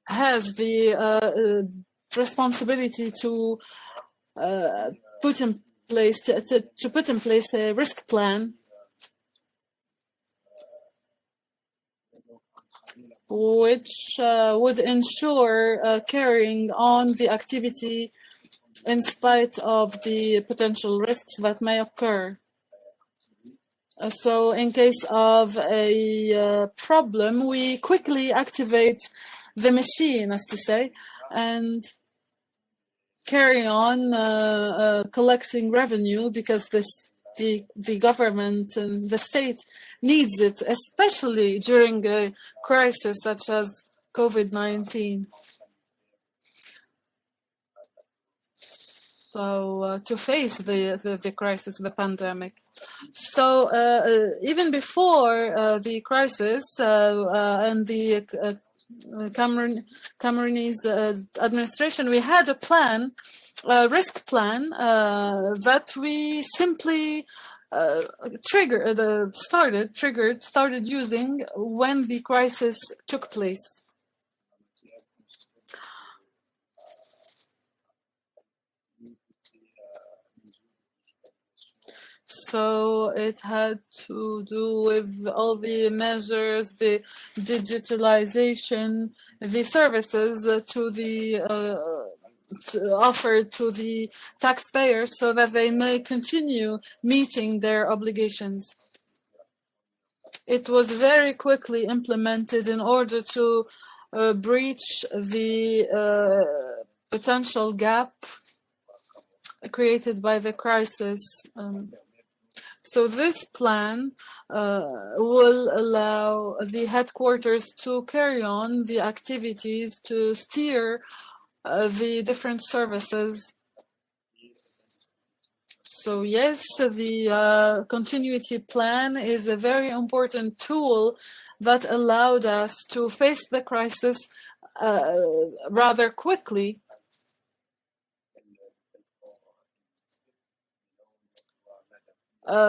has the responsibility to put in place a risk plan which would ensure carrying on the activity in spite of the potential risks that may occur. So in case of a problem, we quickly activate the machine, as to say, and carry on collecting revenue because the government and the state needs it, especially during a crisis such as COVID-19. So to face the crisis, the pandemic. So even before the crisis and the Cameroonese administration, we had a plan, a risk plan that we simply started using when the crisis took place. So it had to do with all the measures, the digitalization, the services offered to the taxpayers so that they may continue meeting their obligations. It was very quickly implemented in order to breach the potential gap created by the crisis. So this plan will allow the headquarters to carry on the activities to steer the different services. So yes, the continuity plan is a very important tool that allowed us to face the crisis rather quickly.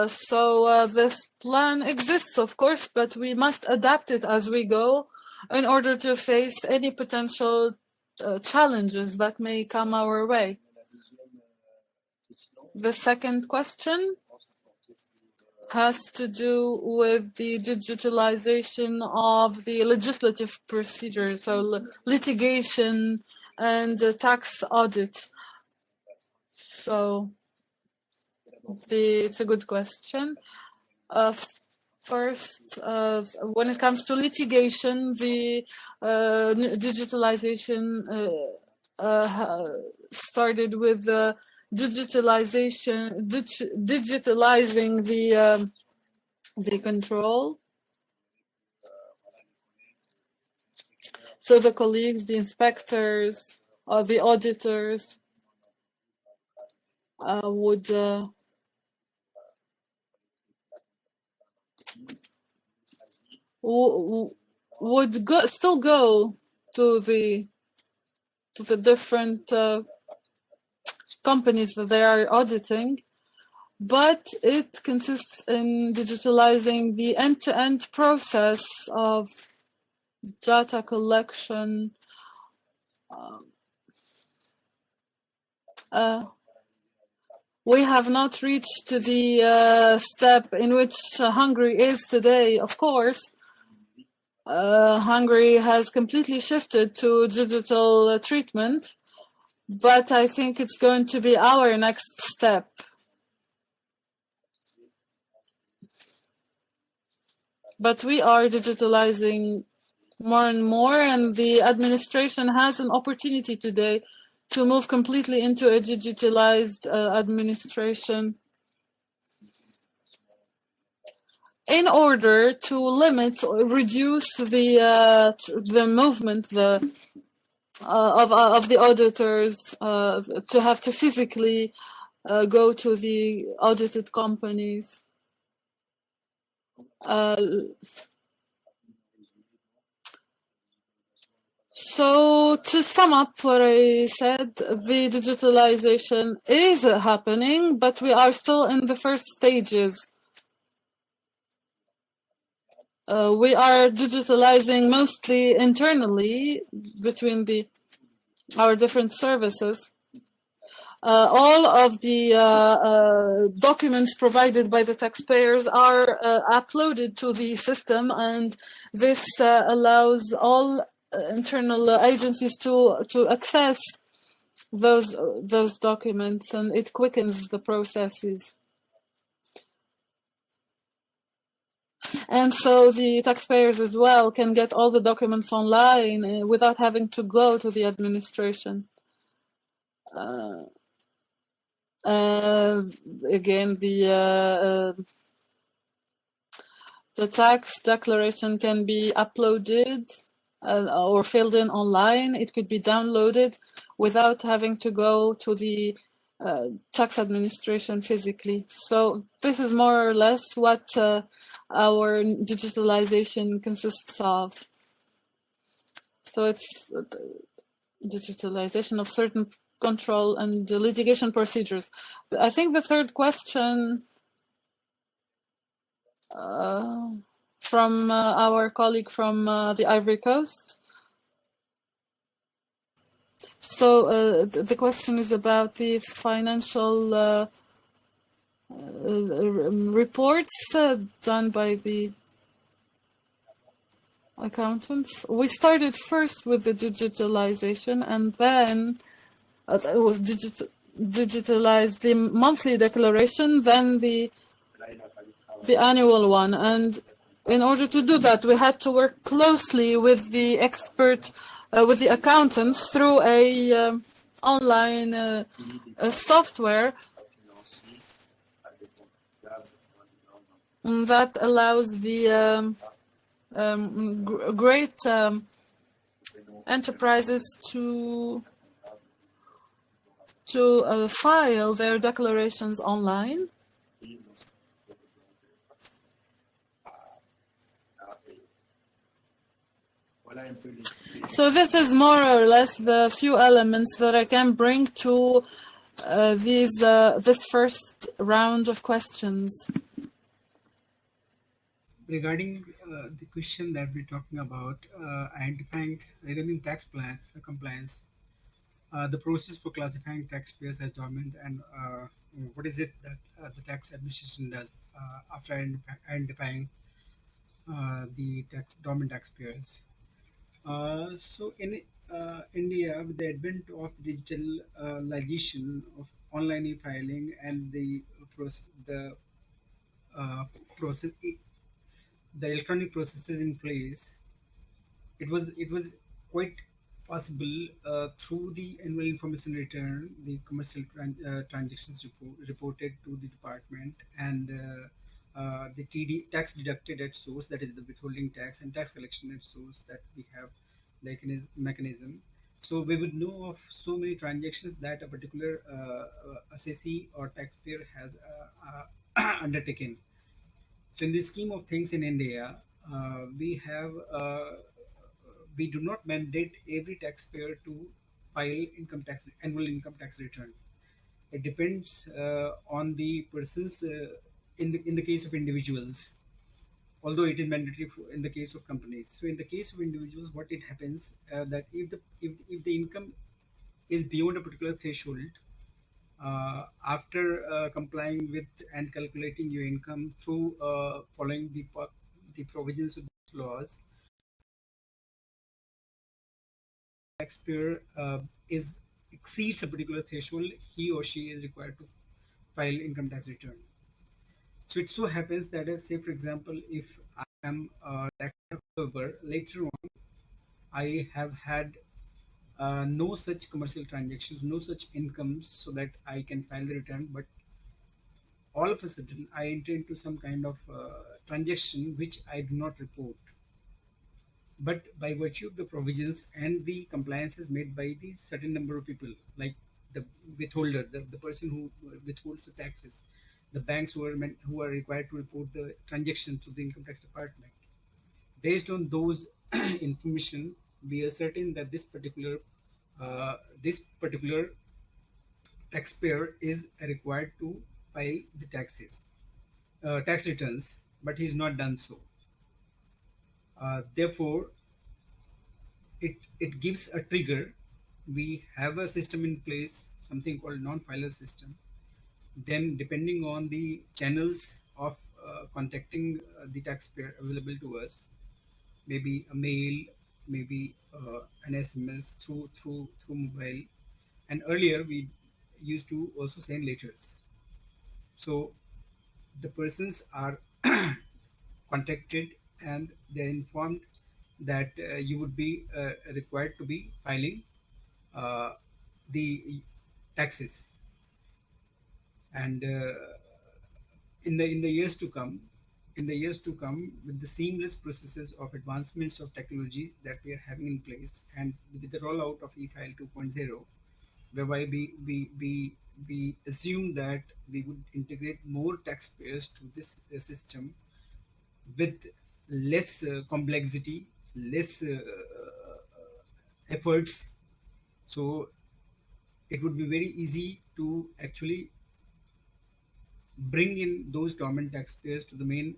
So this plan exists, of course, but we must adapt it as we go in order to face any potential challenges that may come our way. The second question has to do with the digitalization of the legislative procedure, so litigation and tax audit. So it's a good question. First, when it comes to litigation, the digitalization started with digitalizing the control. So the colleagues, the inspectors, or the auditors would still go to the different companies that they are auditing, but it consists in digitalizing the end-to-end process of data collection. We have not reached the step in which Hungary is today, of course. Hungary has completely shifted to digital treatment, but I think it's going to be our next step. But we are digitalizing more and more, and the administration has an opportunity today to move completely into a digitalized administration in order to limit or reduce the movement, of the auditors to have to physically go to the audited companies. So to sum up what I said, the digitalization is happening, but we are still in the first stages. We are digitalizing mostly internally between our different services. All of the documents provided by the taxpayers are uploaded to the system, and this allows all internal agencies to access those documents, and it quickens the processes. And so the taxpayers as well can get all the documents online without having to go to the administration. Again, the tax declaration can be uploaded or filled in online. It could be downloaded without having to go to the tax administration physically. So this is more or less what our digitalization consists of. So it's digitalization of certain control and the litigation procedures. I think the third question from our colleague from the Ivory Coast. So the question is about the financial reports done by the accountants. We started first with the digitalization, and then it was digitalized the monthly declaration, then the annual one. And in order to do that, we had to work closely with the expert, with the accountants through a online software that allows the great enterprises to file their declarations online. So this is more or less the few elements that I can bring to this first round of questions. Regarding the question that we're talking about, identifying revenue tax plan compliance, the process for classifying taxpayers as dormant, and what is it that the tax administration does after identifying the dormant taxpayers. So in India, with the advent of digitalization of online e-filing and the electronic processes in place, it was quite possible through the annual information return, the commercial transactions reported to the department, and the TD tax deducted at source, that is the withholding tax, and tax collection at source that we have like in mechanism. So we would know of so many transactions that a particular assessee or taxpayer has undertaken. So in the scheme of things in India, we do not mandate every taxpayer to file annual income tax return. It depends on the persons. In the case of individuals, although it is mandatory in the case of companies. So in the case of individuals, what it happens that if the income is beyond a particular threshold, after complying with and calculating your income through following the provisions of these laws, taxpayer exceeds a particular threshold, he or she is required to file income tax return. So it so happens that, say for example, if I am a tax observer, later on I have had no such commercial transactions, no such incomes, so that I can file the return, but all of a sudden I enter into some kind of transaction which I do not report. but by virtue of the provisions and the compliances made by the certain number of people, like the withholder, the person who withholds the taxes, the banks who are required to report the transactions to the income tax department. Based on those information, we are certain that this particular taxpayer is required to file the tax returns, but he is not done so. Therefore, it gives a trigger. We have a system in place, something called non-filer system. Then, depending on the channels of contacting the taxpayer available to us, maybe a mail, maybe an SMS through mobile, and earlier we used to also send letters. So the persons are contacted and they're informed that you would be required to be filing the taxes, and in the years to come, with the seamless processes of advancements of technologies that we are having in place, and with the rollout of eFile 2.0, whereby we assume that we would integrate more taxpayers to this system with less complexity, less efforts. So it would be very easy to actually bring in those dormant taxpayers to the main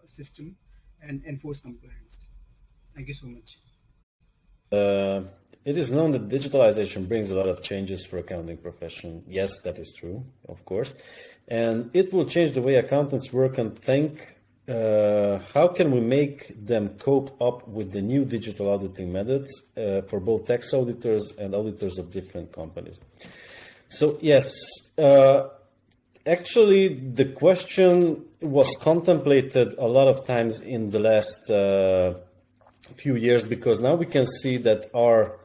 system and enforce compliance. Thank you so much. It is known that digitalization brings a lot of changes for accounting profession. Yes, that is true, of course. And it will change the way accountants work and think. How can we make them cope up with the new digital auditing methods for both tax auditors and auditors of different companies? So yes, actually the question was contemplated a lot of times in the last few years, because now we can see that our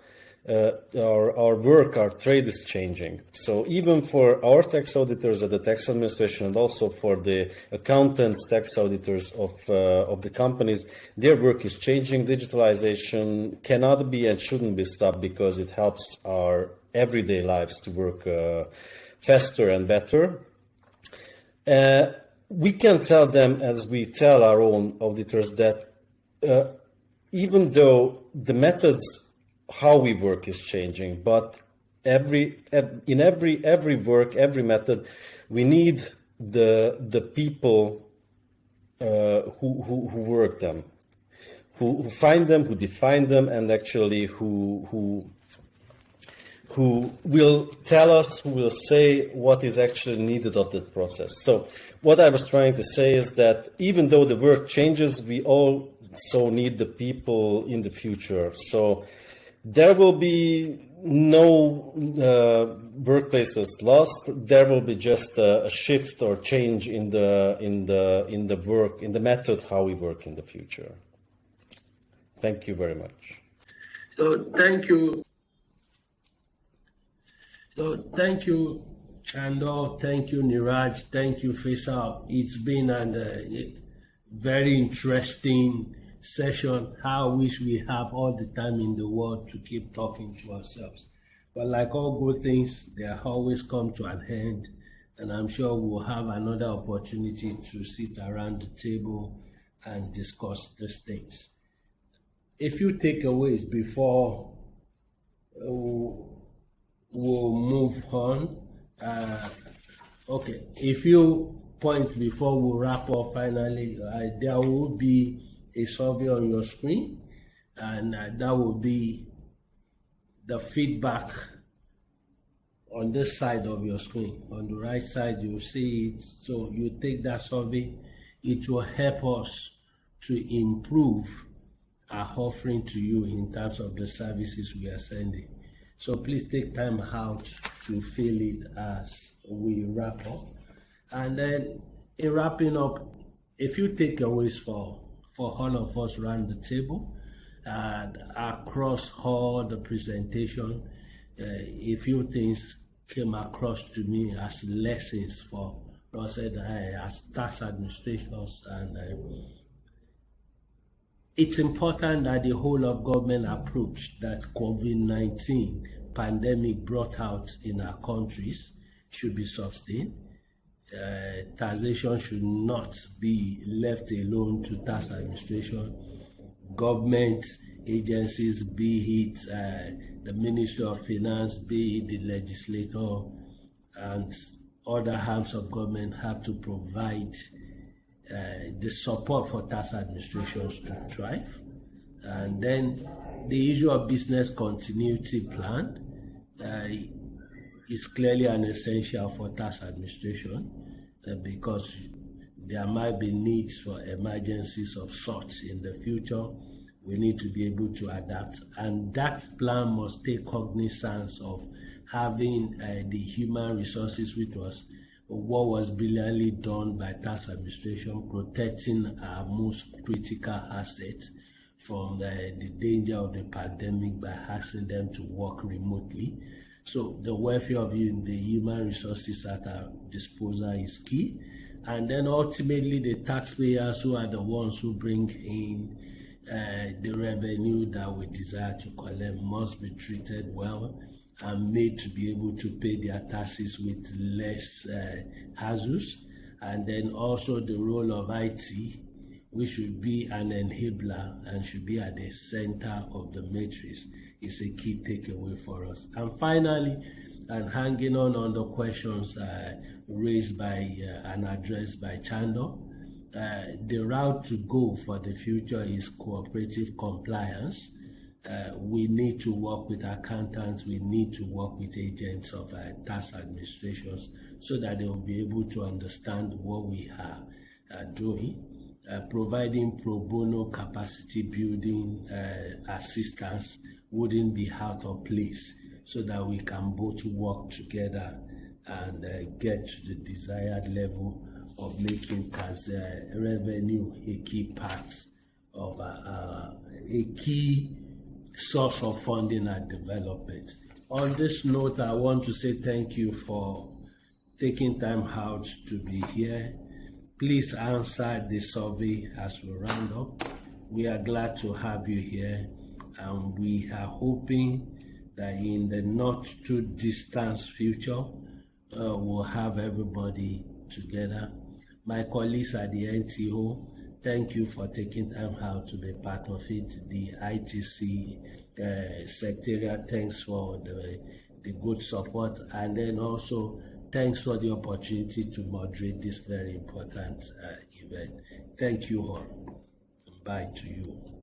work, our trade is changing. So even for our tax auditors at the tax administration and also for the accountants, tax auditors of the companies, their work is changing. Digitalization cannot be and shouldn't be stopped because it helps our everyday lives to work faster and better. We can tell them, as we tell our own auditors, that even though the methods how we work is changing, but in every work, every method, we need the people who work them, who find them, who define them, and actually who will tell us, who will say what is actually needed of the process. So what I was trying to say is that even though the work changes, we also need the people in the future. So there will be no workplaces lost. There will be just a shift or change in the work, in the method how we work in the future. Thank you very much. So thank you. So thank you, Sándor. Thank you, Niraj. Thank you, Faycal. It's been a very interesting session. How I wish we have all the time in the world to keep talking to ourselves. But like all good things, they always come to an end. And I'm sure we'll have another opportunity to sit around the table and discuss these things. A few takeaways before we'll move on. Okay, a few points before we wrap up finally. There will be a survey on your screen, and that will be the feedback on this side of your screen. On the right side, you'll see it. So you take that survey. It will help us to improve our offering to you in terms of the services we are sending. So please take time out to fill it as we wrap up. And then in wrapping up, a few takeaways for all of us around the table and across all the presentation. A few things came across to me as lessons for us as tax administrators and it's important that the whole of government approach that COVID-19 pandemic brought out in our countries should be sustained. Taxation should not be left alone to tax administration. Government agencies, be it the Ministry of Finance, be it the legislator, and other arms of government have to provide the support for tax administrations to thrive. And then the issue of business continuity plan is clearly an essential for tax administration because there might be needs for emergencies of sorts in the future. We need to be able to adapt, and that plan must take cognizance of having the human resources, which was what was brilliantly done by tax administration, protecting our most critical assets from the danger of the pandemic by asking them to work remotely. So the welfare of the human resources at our disposal is key. And then ultimately the taxpayers, who are the ones who bring in the revenue that we desire to collect, must be treated well and made to be able to pay their taxes with less hazards. And then also the role of IT, which should be an enabler and should be at the center of the matrix, is a key takeaway for us. And finally, and hanging on the questions raised by and addressed by Sándor, the route to go for the future is cooperative compliance. We need to work with accountants, we need to work with agents of tax administrations so that they will be able to understand what we are doing. Providing pro bono capacity building assistance wouldn't be out of place, so that we can both work together and get to the desired level of making tax revenue a key part of a key source of funding and development. On this note, I want to say thank you for taking time out to be here. Please answer the survey as we round up. We are glad to have you here, and we are hoping that in the not too distant future, we'll have everybody together. My colleagues at the NTO, thank you for taking time out to be part of it. The ITC Secretariat, thanks for the good support, and then also thanks for the opportunity to moderate this very important event. Thank you all. Bye to you.